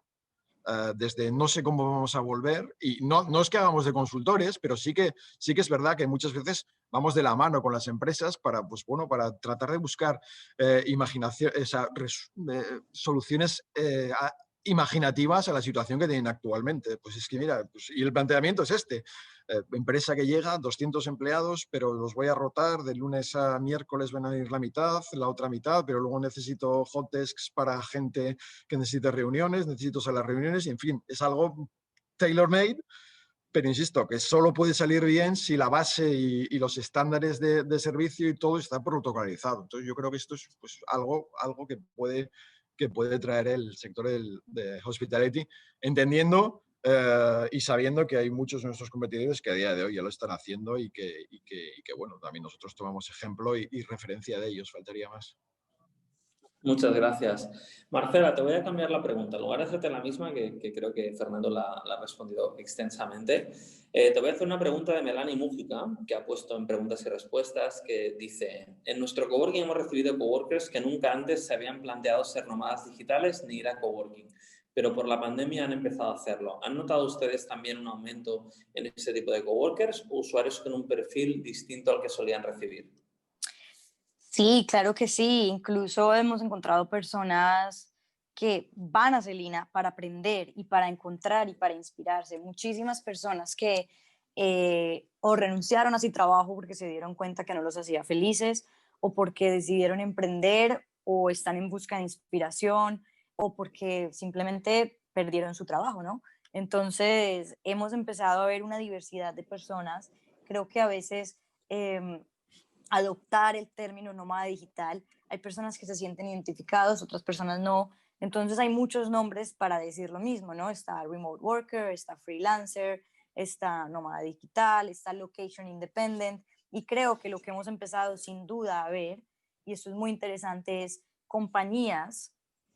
Desde no sé cómo vamos a volver, y no es que hagamos de consultores, pero sí que es verdad que muchas veces vamos de la mano con las empresas para, pues bueno, para tratar de buscar imaginación, soluciones imaginativas a la situación que tienen actualmente. Pues es que mira, pues, y el planteamiento es este. Empresa que llega, 200 empleados, pero los voy a rotar, de lunes a miércoles van a ir la mitad, la otra mitad, pero luego necesito hot desks para gente que necesite reuniones, necesito salas de reuniones, y en fin, es algo tailor-made, pero insisto, que solo puede salir bien si la base y los estándares de servicio y todo está protocolizado. Entonces yo creo que esto es pues, algo que puede traer el sector de hospitality, entendiendo y sabiendo que hay muchos de nuestros competidores que a día de hoy ya lo están haciendo y que bueno, también nosotros tomamos ejemplo y referencia de ellos, faltaría más. Muchas gracias. Marcela, te voy a cambiar la pregunta. En lugar de hacerte la misma, que creo que Fernando la ha respondido extensamente, te voy a hacer una pregunta de Melanie Mújica, que ha puesto en preguntas y respuestas, que dice: en nuestro coworking hemos recibido coworkers que nunca antes se habían planteado ser nómadas digitales ni ir a coworking, pero por la pandemia han empezado a hacerlo. ¿Han notado ustedes también un aumento en ese tipo de coworkers o usuarios con un perfil distinto al que solían recibir? Sí, claro que sí. Incluso hemos encontrado personas que van a Celina para aprender y para encontrar y para inspirarse. Muchísimas personas que o renunciaron a su trabajo porque se dieron cuenta que no los hacía felices, o porque decidieron emprender, o están en busca de inspiración, o porque simplemente perdieron su trabajo, ¿no? Entonces, hemos empezado a ver una diversidad de personas. Creo que a veces adoptar el término nómada digital, hay personas que se sienten identificados, otras personas no. Entonces hay muchos nombres para decir lo mismo, ¿no? Está remote worker, está freelancer, está nómada digital, está location independent. Y creo que lo que hemos empezado sin duda a ver, y esto es muy interesante, es compañías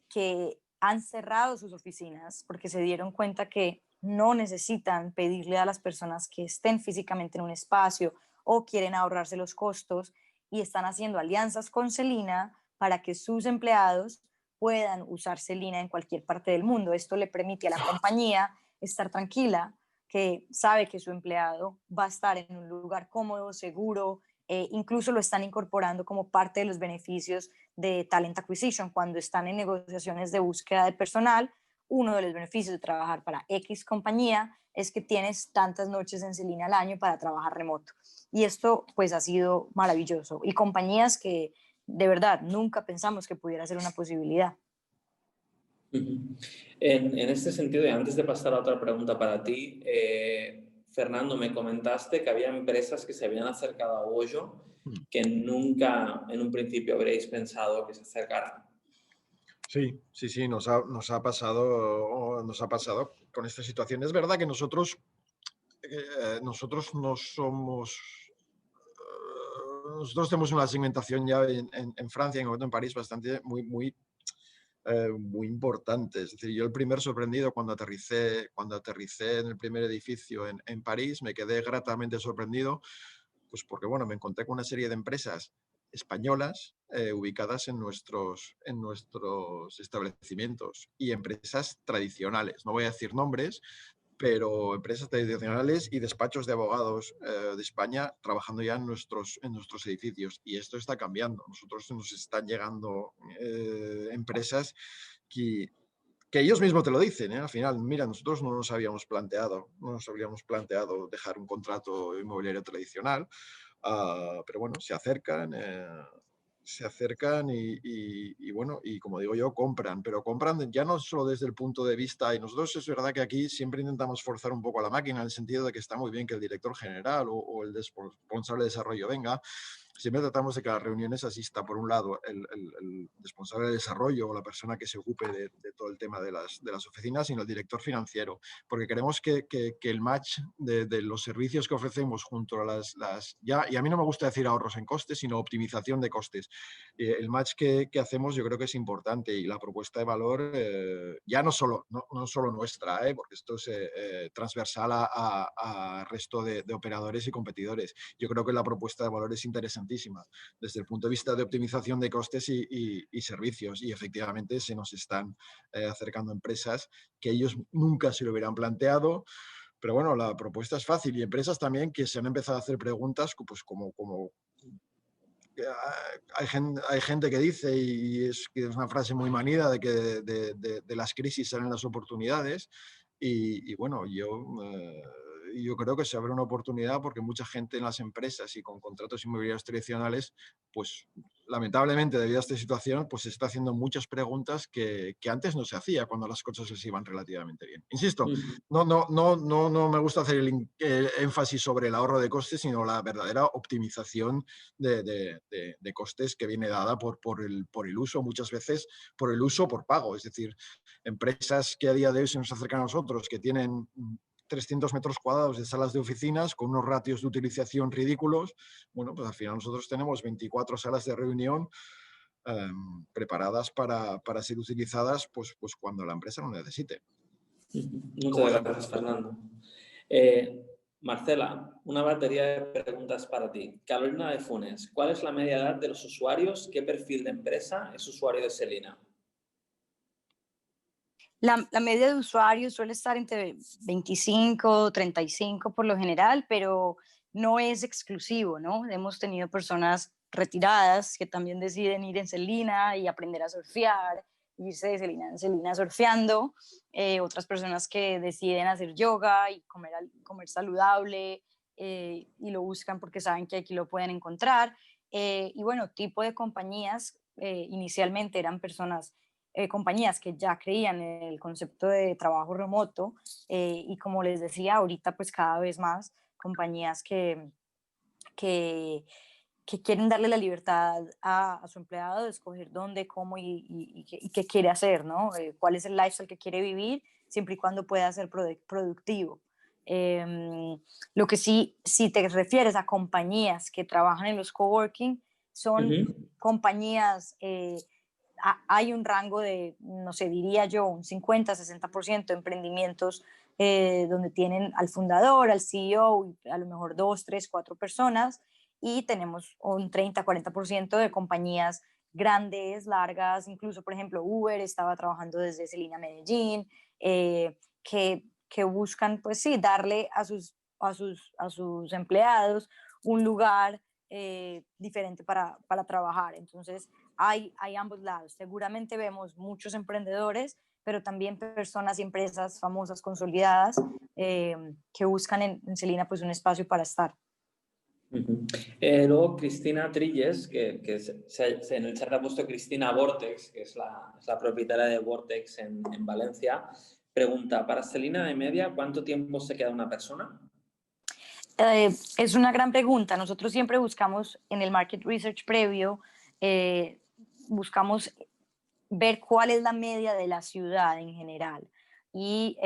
que han cerrado sus oficinas porque se dieron cuenta que no necesitan pedirle a las personas que estén físicamente en un espacio o quieren ahorrarse los costos, y están haciendo alianzas con Celina para que sus empleados puedan usar Celina en cualquier parte del mundo. Esto le permite a la compañía estar tranquila, que sabe que su empleado va a estar en un lugar cómodo, seguro, incluso lo están incorporando como parte de los beneficios de Talent Acquisition. Cuando están en negociaciones de búsqueda de personal, uno de los beneficios de trabajar para X compañía es que tienes tantas noches en Selina al año para trabajar remoto. Y esto pues ha sido maravilloso. Y compañías que de verdad nunca pensamos que pudiera ser una posibilidad. En este sentido, y antes de pasar a otra pregunta para ti, Fernando, me comentaste que había empresas que se habían acercado a Hoyo que nunca en un principio habréis pensado que se acercaran. Sí, nos ha pasado con esta situación. Es verdad que nosotros no somos... Nosotros tenemos una segmentación ya en Francia, en París, bastante muy importante. Es decir, yo el primer sorprendido cuando aterricé en el primer edificio en París, me quedé gratamente sorprendido, pues porque bueno, me encontré con una serie de empresas españolas ubicadas en nuestros establecimientos y empresas tradicionales. No voy a decir nombres, pero empresas tradicionales y despachos de abogados de España trabajando ya en nuestros edificios. Y esto está cambiando. Nosotros nos están llegando empresas que ellos mismos te lo dicen, ¿eh? Al final, mira, nosotros no nos habíamos planteado dejar un contrato inmobiliario tradicional, pero bueno, se acercan y bueno, y como digo yo, compran, pero compran ya no solo desde el punto de vista, y nosotros es verdad que aquí siempre intentamos forzar un poco a la máquina en el sentido de que está muy bien que el director general o el responsable de desarrollo venga. Siempre tratamos de que a las reuniones asista, por un lado, el responsable de desarrollo o la persona que se ocupe de todo el tema de las oficinas, sino el director financiero, porque queremos que el match de los servicios que ofrecemos junto a y a mí no me gusta decir ahorros en costes, sino optimización de costes. El match que hacemos yo creo que es importante y la propuesta de valor ya no solo nuestra, porque esto es transversal a resto de operadores y competidores. Yo creo que la propuesta de valor es interesantísima desde el punto de vista de optimización de costes y servicios, y efectivamente se nos están acercando empresas que ellos nunca se lo hubieran planteado. Pero bueno, la propuesta es fácil y empresas también que se han empezado a hacer preguntas pues como hay gente que dice, y es una frase muy manida, de que de las crisis salen las oportunidades. Y bueno, yo creo que se abre una oportunidad porque mucha gente en las empresas y con contratos inmobiliarios tradicionales, pues lamentablemente debido a esta situación, pues se está haciendo muchas preguntas que antes no se hacía cuando las cosas se iban relativamente bien. Insisto, no me gusta hacer el énfasis sobre el ahorro de costes, sino la verdadera optimización de costes que viene dada por el uso, muchas veces por el uso por pago. Es decir, empresas que a día de hoy se nos acercan a nosotros, que tienen 300 metros cuadrados de salas de oficinas con unos ratios de utilización ridículos, bueno, pues al final nosotros tenemos 24 salas de reunión preparadas para ser utilizadas pues cuando la empresa lo necesite. Muchas gracias, Fernando. Marcela, una batería de preguntas para ti. Carolina de Funes, ¿cuál es la media edad de los usuarios? ¿Qué perfil de empresa es usuario de Selina? La media de usuarios suele estar entre 25, 35 por lo general, pero no es exclusivo, ¿no? Hemos tenido personas retiradas que también deciden ir en Selina y aprender a surfear, irse de Selina en Selina surfeando, otras personas que deciden hacer yoga y comer saludable y lo buscan porque saben que aquí lo pueden encontrar. Y bueno, tipo de compañías, inicialmente eran compañías que ya creían en el concepto de trabajo remoto y como les decía, ahorita pues cada vez más compañías que quieren darle la libertad a su empleado de escoger dónde, cómo y qué quiere hacer, ¿no? Cuál es el lifestyle que quiere vivir, siempre y cuando pueda ser productivo. Lo que sí, si te refieres a compañías que trabajan en los coworking, son compañías... hay un rango de, no sé, diría yo, un 50-60% de emprendimientos donde tienen al fundador, al CEO, a lo mejor 2, 3, 4 personas, y tenemos un 30-40% de compañías grandes, largas, incluso, por ejemplo, Uber estaba trabajando desde Selina Medellín, que buscan, pues sí, darle a sus empleados un lugar diferente para trabajar. Entonces, hay ambos lados. Seguramente vemos muchos emprendedores pero también personas y empresas famosas, consolidadas, que buscan en Selina pues un espacio para estar. Luego Cristina Trilles, que en el chat ha puesto Cristina Vortex, que es la propietaria de Vortex en Valencia, pregunta, para Selina de media, ¿cuánto tiempo se queda una persona? Es una gran pregunta. Nosotros siempre buscamos en el market research previo, buscamos ver cuál es la media de la ciudad en general. Y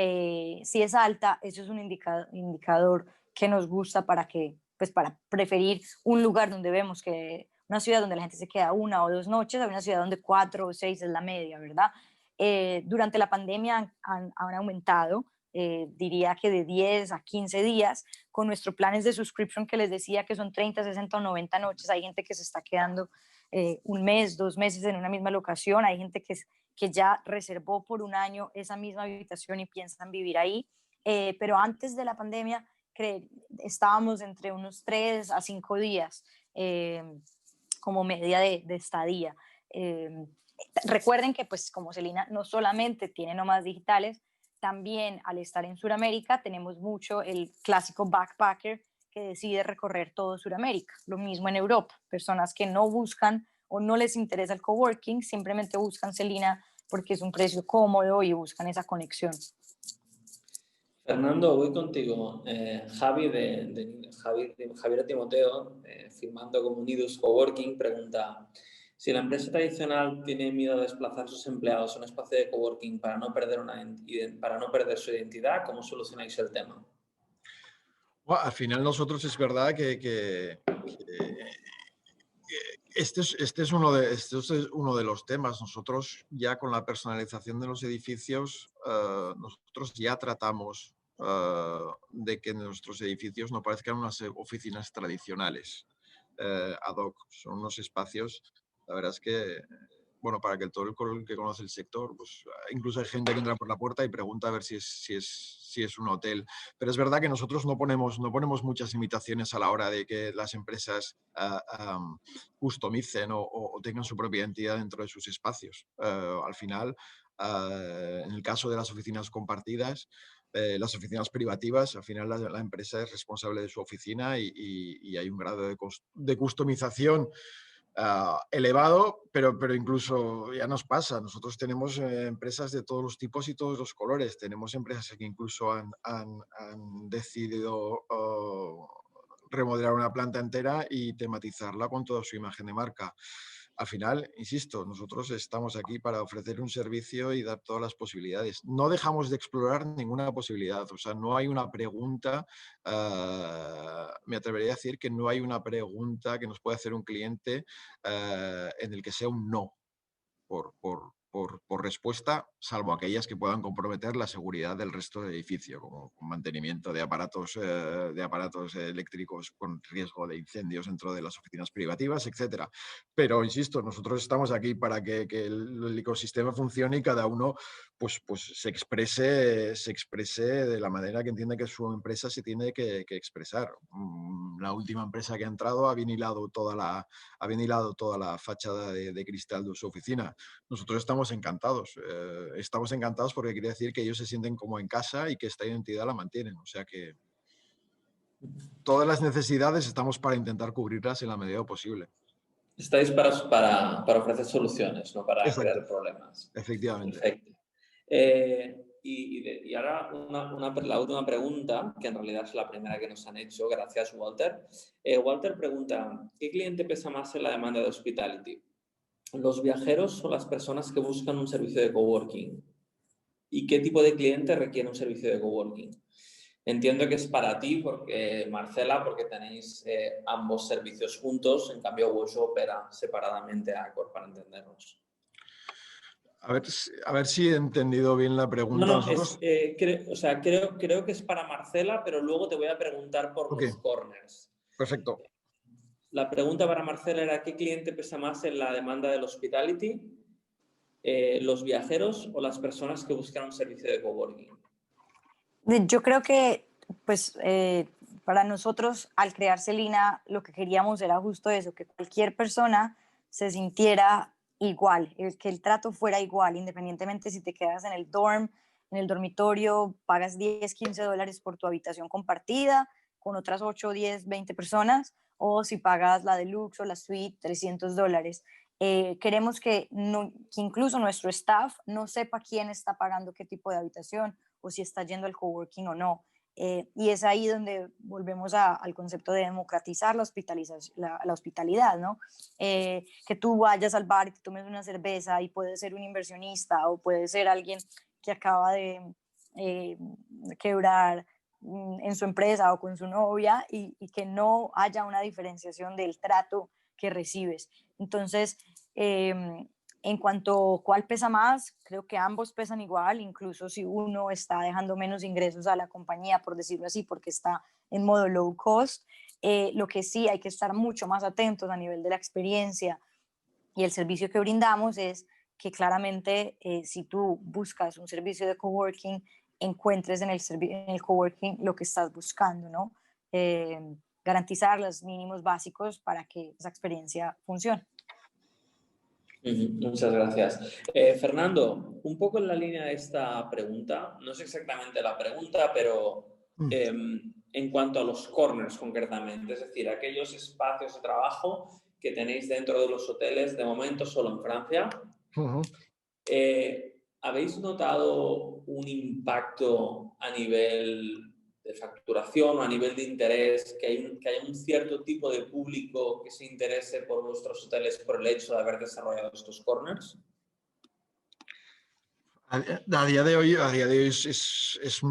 si es alta, eso es un indicador que nos gusta para preferir un lugar donde vemos que una ciudad donde la gente se queda 1 o 2 noches, a una ciudad donde 4 o 6 es la media, ¿verdad? Durante la pandemia han aumentado, diría que de 10 a 15 días, con nuestros planes de subscription que les decía que son 30, 60 o 90 noches. Hay gente que se está quedando 1 mes, 2 meses en una misma locación, hay gente que ya reservó por 1 año esa misma habitación y piensan vivir ahí, pero antes de la pandemia estábamos entre unos 3 a 5 días como media de estadía. Recuerden que pues como Selina no solamente tiene nómadas digitales, también al estar en Sudamérica tenemos mucho el clásico backpacker que decide recorrer todo Sudamérica. Lo mismo en Europa, personas que no buscan o no les interesa el coworking, simplemente buscan Selina porque es un precio cómodo y buscan esa conexión. Fernando, voy contigo. Javier Timoteo, firmando como Unidus Coworking, pregunta, si la empresa tradicional tiene miedo a desplazar a sus empleados a un espacio de coworking para no perder su identidad, ¿cómo solucionáis el tema? Bueno, al final nosotros es verdad que este es uno de los temas. Nosotros ya con la personalización de los edificios, nosotros ya tratamos de que nuestros edificios no parezcan unas oficinas tradicionales ad hoc. Son unos espacios, la verdad es que, bueno, para que todo el que conoce el sector, pues incluso hay gente que entra por la puerta y pregunta a ver si es un hotel. Pero es verdad que nosotros no ponemos muchas limitaciones a la hora de que las empresas customicen o tengan su propia identidad dentro de sus espacios. Al final, en el caso de las oficinas compartidas, las oficinas privativas, al final la empresa es responsable de su oficina y hay un grado de customización elevado, pero incluso ya nos pasa. Nosotros tenemos empresas de todos los tipos y todos los colores. Tenemos empresas que incluso han decidido remodelar una planta entera y tematizarla con toda su imagen de marca. Al final, insisto, nosotros estamos aquí para ofrecer un servicio y dar todas las posibilidades. No dejamos de explorar ninguna posibilidad. O sea, no hay una pregunta, me atrevería a decir que no hay una pregunta que nos pueda hacer un cliente en el que sea un no por respuesta, salvo aquellas que puedan comprometer la seguridad del resto del edificio, como mantenimiento de aparatos eléctricos con riesgo de incendios dentro de las oficinas privativas, etc. Pero, insisto, nosotros estamos aquí para que el ecosistema funcione y cada uno pues se exprese de la manera que entiende que su empresa se tiene que expresar. La última empresa que ha entrado ha vinilado toda la fachada de cristal de su oficina. Nosotros estamos encantados. Estamos encantados porque quiere decir que ellos se sienten como en casa y que esta identidad la mantienen. O sea que todas las necesidades estamos para intentar cubrirlas en la medida posible. Estáis para ofrecer soluciones, no para crear problemas. Efectivamente. Perfecto. Y ahora la última pregunta, que en realidad es la primera que nos han hecho, gracias Walter. Walter pregunta, ¿qué cliente pesa más en la demanda de hospitality? ¿Los viajeros o las personas que buscan un servicio de coworking? ¿Y qué tipo de cliente requiere un servicio de coworking? Entiendo que es para ti, porque Marcela, porque tenéis ambos servicios juntos, en cambio Wosho opera separadamente a Accor, para entendernos. A ver si he entendido bien la pregunta. No, creo que es para Marcela, pero luego te voy a preguntar por los corners. Perfecto. La pregunta para Marcela era, ¿qué cliente pesa más en la demanda del hospitality? ¿Los viajeros o las personas que buscan un servicio de coworking? Yo creo que para nosotros al crear Selina lo que queríamos era justo eso, que cualquier persona se sintiera igual, que el trato fuera igual, independientemente si te quedas en el dorm, en el dormitorio, pagas 10, 15 dólares por tu habitación compartida con otras 8, 10, 20 personas, o si pagas la deluxe o la suite, 300 dólares. Queremos que incluso nuestro staff no sepa quién está pagando qué tipo de habitación o si está yendo al coworking o no. Y es ahí donde volvemos al concepto de democratizar la hospitalidad, ¿no? Que tú vayas al bar y te tomes una cerveza y puedes ser un inversionista o puedes ser alguien que acaba de quebrar en su empresa o con su novia y que no haya una diferenciación del trato que recibes. Entonces, en cuanto a cuál pesa más, creo que ambos pesan igual, incluso si uno está dejando menos ingresos a la compañía, por decirlo así, porque está en modo low cost. Lo que sí hay que estar mucho más atentos a nivel de la experiencia y el servicio que brindamos es que claramente si tú buscas un servicio de coworking, encuentres en el coworking lo que estás buscando, ¿no? Garantizar los mínimos básicos para que esa experiencia funcione. Muchas gracias. Fernando, un poco en la línea de esta pregunta, no es exactamente la pregunta, pero en cuanto a los corners concretamente, es decir, aquellos espacios de trabajo que tenéis dentro de los hoteles, de momento solo en Francia, ¿habéis notado un impacto a nivel de facturación o a nivel de interés, que haya un cierto tipo de público que se interese por vuestros hoteles por el hecho de haber desarrollado estos corners? A día de hoy es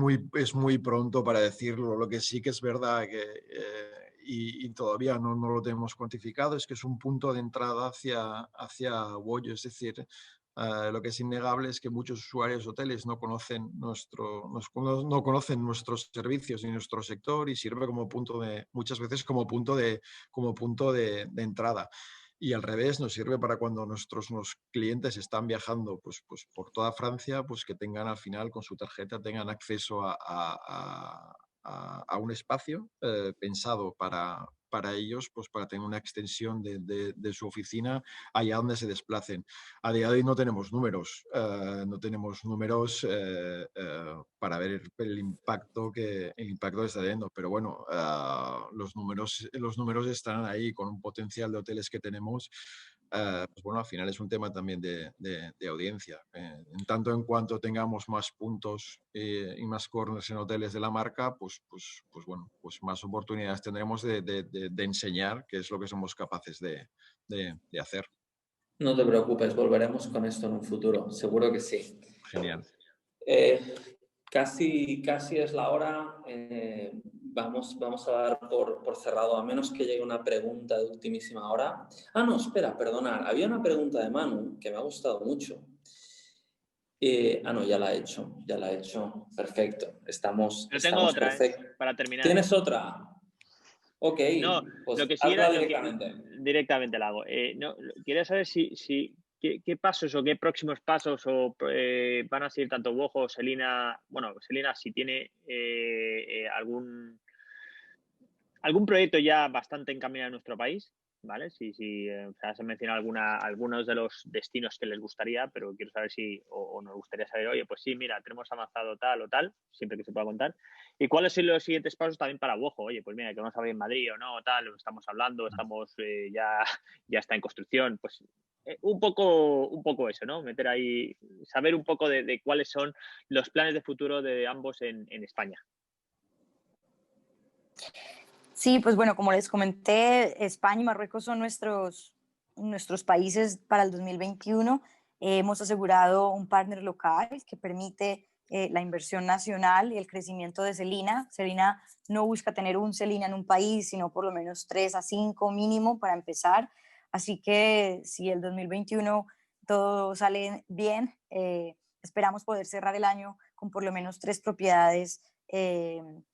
muy pronto para decirlo. Lo que sí que es verdad y todavía no lo tenemos cuantificado es que es un punto de entrada hacia Voyo. Es decir, lo que es innegable es que muchos usuarios de hoteles no conocen no conocen nuestros servicios ni nuestro sector y sirve muchas veces como punto de entrada. Y al revés, nos sirve para cuando nuestros clientes están viajando pues por toda Francia, pues que tengan al final con su tarjeta tengan acceso a un espacio pensado para ellos, pues para tener una extensión de su oficina allá donde se desplacen. A día de hoy no tenemos números, para ver el impacto que está teniendo, pero bueno, los números están ahí con un potencial de hoteles que tenemos. Pues bueno, al final es un tema también de audiencia. En tanto en cuanto tengamos más puntos y más corners en hoteles de la marca, pues bueno, pues más oportunidades tendremos de enseñar qué es lo que somos capaces de hacer. No te preocupes, volveremos con esto en un futuro, seguro que sí. Genial. Casi es la hora. Vamos a dar por cerrado, a menos que llegue una pregunta de ultimísima hora. No, espera, perdonad. Había una pregunta de Manu que me ha gustado mucho. No, ya la he hecho. Perfecto. Estamos tengo otra, perfectos. para terminar. ¿Tienes otra? Ok, No, pues lo que sí hazla directamente. Directamente la hago. Quería saber qué pasos o qué próximos pasos van a seguir tanto Wojo o Selina. Bueno, Selina, si tiene algún proyecto ya bastante encaminado en nuestro país, ¿vale? O sea, se menciona algunos de los destinos que les gustaría, pero quiero saber o nos gustaría saber, oye, pues sí, mira, tenemos avanzado tal o tal, siempre que se pueda contar. ¿Y cuáles son los siguientes pasos también para Wojo? Oye, pues mira, que vamos a ver en Madrid o no, tal, lo estamos hablando, estamos ya está en construcción, pues un poco eso, ¿no? Meter ahí, saber un poco de cuáles son los planes de futuro de ambos en España. Sí, pues bueno, como les comenté, España y Marruecos son nuestros países para el 2021. Hemos asegurado un partner local que permite la inversión nacional y el crecimiento de Selina. Selina no busca tener un Selina en un país, sino por lo menos 3 a 5 mínimo para empezar. Así que si el 2021 todo sale bien, esperamos poder cerrar el año con por lo menos 3 propiedades en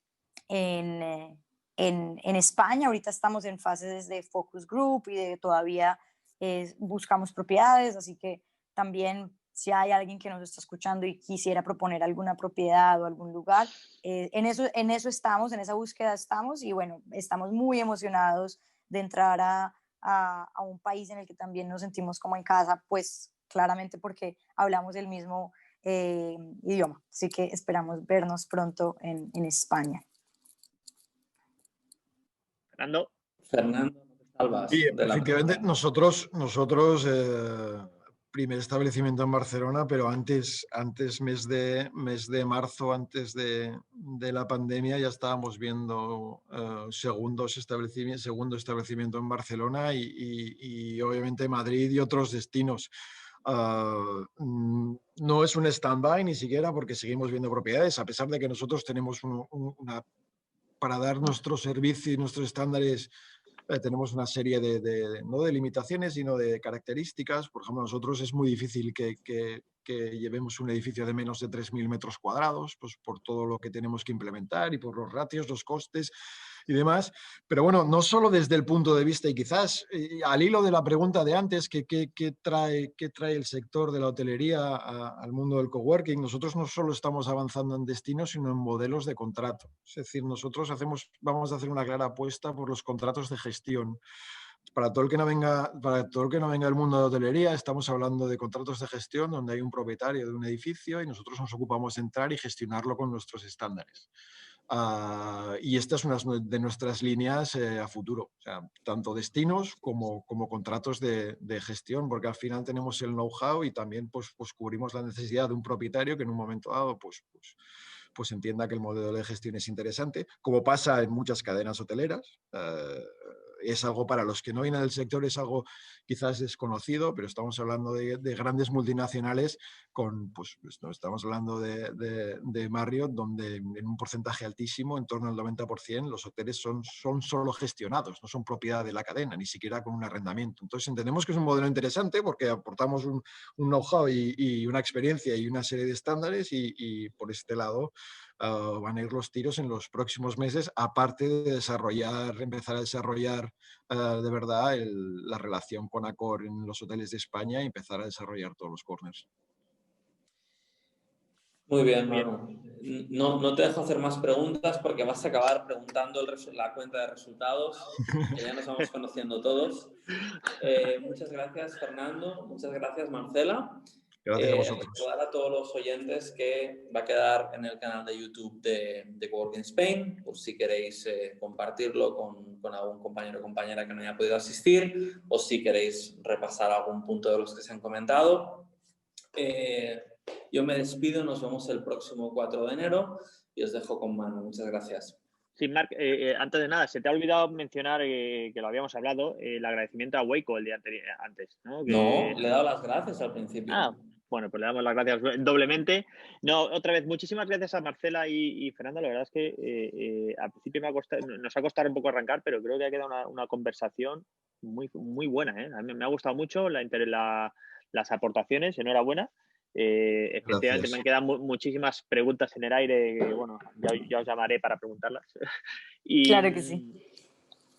España. Ahorita estamos en fases de focus group y todavía buscamos propiedades, así que también si hay alguien que nos está escuchando y quisiera proponer alguna propiedad o algún lugar, en eso estamos, en esa búsqueda estamos y bueno, estamos muy emocionados de entrar a un país en el que también nos sentimos como en casa, pues claramente porque hablamos el mismo idioma. Así que esperamos vernos pronto en España. Fernando. Fernando, ¿no te salvas Sí, de la efectivamente, pregunta? nosotros primer establecimiento en Barcelona, pero antes mes de marzo, antes de la pandemia, ya estábamos viendo segundo establecimiento en Barcelona y obviamente Madrid y otros destinos. No es un stand-by ni siquiera porque seguimos viendo propiedades, a pesar de que nosotros tenemos para dar nuestro servicio y nuestros estándares tenemos una serie no de limitaciones, sino de características. Por ejemplo, nosotros es muy difícil que llevemos un edificio de menos de 3.000 metros cuadrados, pues por todo lo que tenemos que implementar y por los ratios, los costes y demás. Pero bueno, no solo desde el punto de vista, y quizás al hilo de la pregunta de antes, ¿qué trae el sector de la hotelería al mundo del coworking? Nosotros no solo estamos avanzando en destinos, sino en modelos de contrato. Es decir, nosotros vamos a hacer una clara apuesta por los contratos de gestión. Para todo el que no venga del mundo de la hotelería, estamos hablando de contratos de gestión donde hay un propietario de un edificio y nosotros nos ocupamos de entrar y gestionarlo con nuestros estándares. Y esta es una de nuestras líneas a futuro, o sea, tanto destinos como contratos de gestión, porque al final tenemos el know-how y también pues cubrimos la necesidad de un propietario que en un momento dado pues entienda que el modelo de gestión es interesante, como pasa en muchas cadenas hoteleras. Es algo para los que no vienen del sector, es algo quizás desconocido, pero estamos hablando de grandes multinacionales pues no, estamos hablando de Marriott, donde en un porcentaje altísimo, en torno al 90%, los hoteles son solo gestionados, no son propiedad de la cadena, ni siquiera con un arrendamiento. Entonces entendemos que es un modelo interesante porque aportamos un know-how y una experiencia y una serie de estándares y por este lado van a ir los tiros en los próximos meses, aparte de empezar a desarrollar de verdad la relación con Accor en los hoteles de España y empezar a desarrollar todos los corners. Muy bien, Manu. No te dejo hacer más preguntas porque vas a acabar preguntando la cuenta de resultados, que ya nos vamos conociendo todos. Muchas gracias, Fernando. Muchas gracias, Marcela. Gracias a vosotros. Recordar a todos los oyentes que va a quedar en el canal de YouTube de Coworking Spain, por si queréis compartirlo con algún compañero o compañera que no haya podido asistir, o si queréis repasar algún punto de los que se han comentado. Yo me despido, nos vemos el próximo 4 de enero y os dejo con Manu. Muchas gracias. Sí, Marc, antes de nada, se te ha olvidado mencionar que lo habíamos hablado, el agradecimiento a Waco el día antes, ¿no? No, le he dado las gracias al principio. Bueno, pues le damos las gracias doblemente. No, otra vez, muchísimas gracias a Marcela y Fernando. La verdad es que al principio nos ha costado un poco arrancar, pero creo que ha quedado una conversación muy, muy buena, ¿eh? A mí me ha gustado mucho las aportaciones. Enhorabuena. Efectivamente, me han quedado muchísimas preguntas en el aire que, bueno, ya os llamaré para preguntarlas. Claro que sí.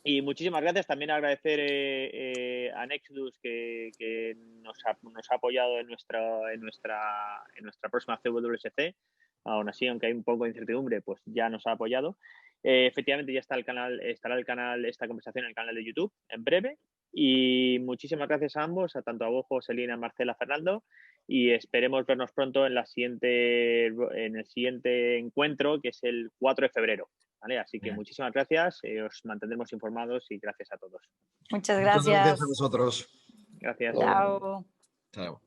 Y muchísimas gracias. También agradecer a Nexus que nos ha apoyado en nuestra próxima CWSC. Aún así, aunque hay un poco de incertidumbre, pues ya nos ha apoyado. Efectivamente, ya estará esta conversación en el canal de YouTube en breve. Y muchísimas gracias a ambos, tanto a vos, Joselina, Marcela, Fernando. Y esperemos vernos pronto en el siguiente encuentro, que es el 4 de febrero. ¿Vale? Así que muchísimas gracias, os mantendremos informados y gracias a todos. Muchas gracias. Muchas gracias a vosotros. Gracias. Chao. Chao.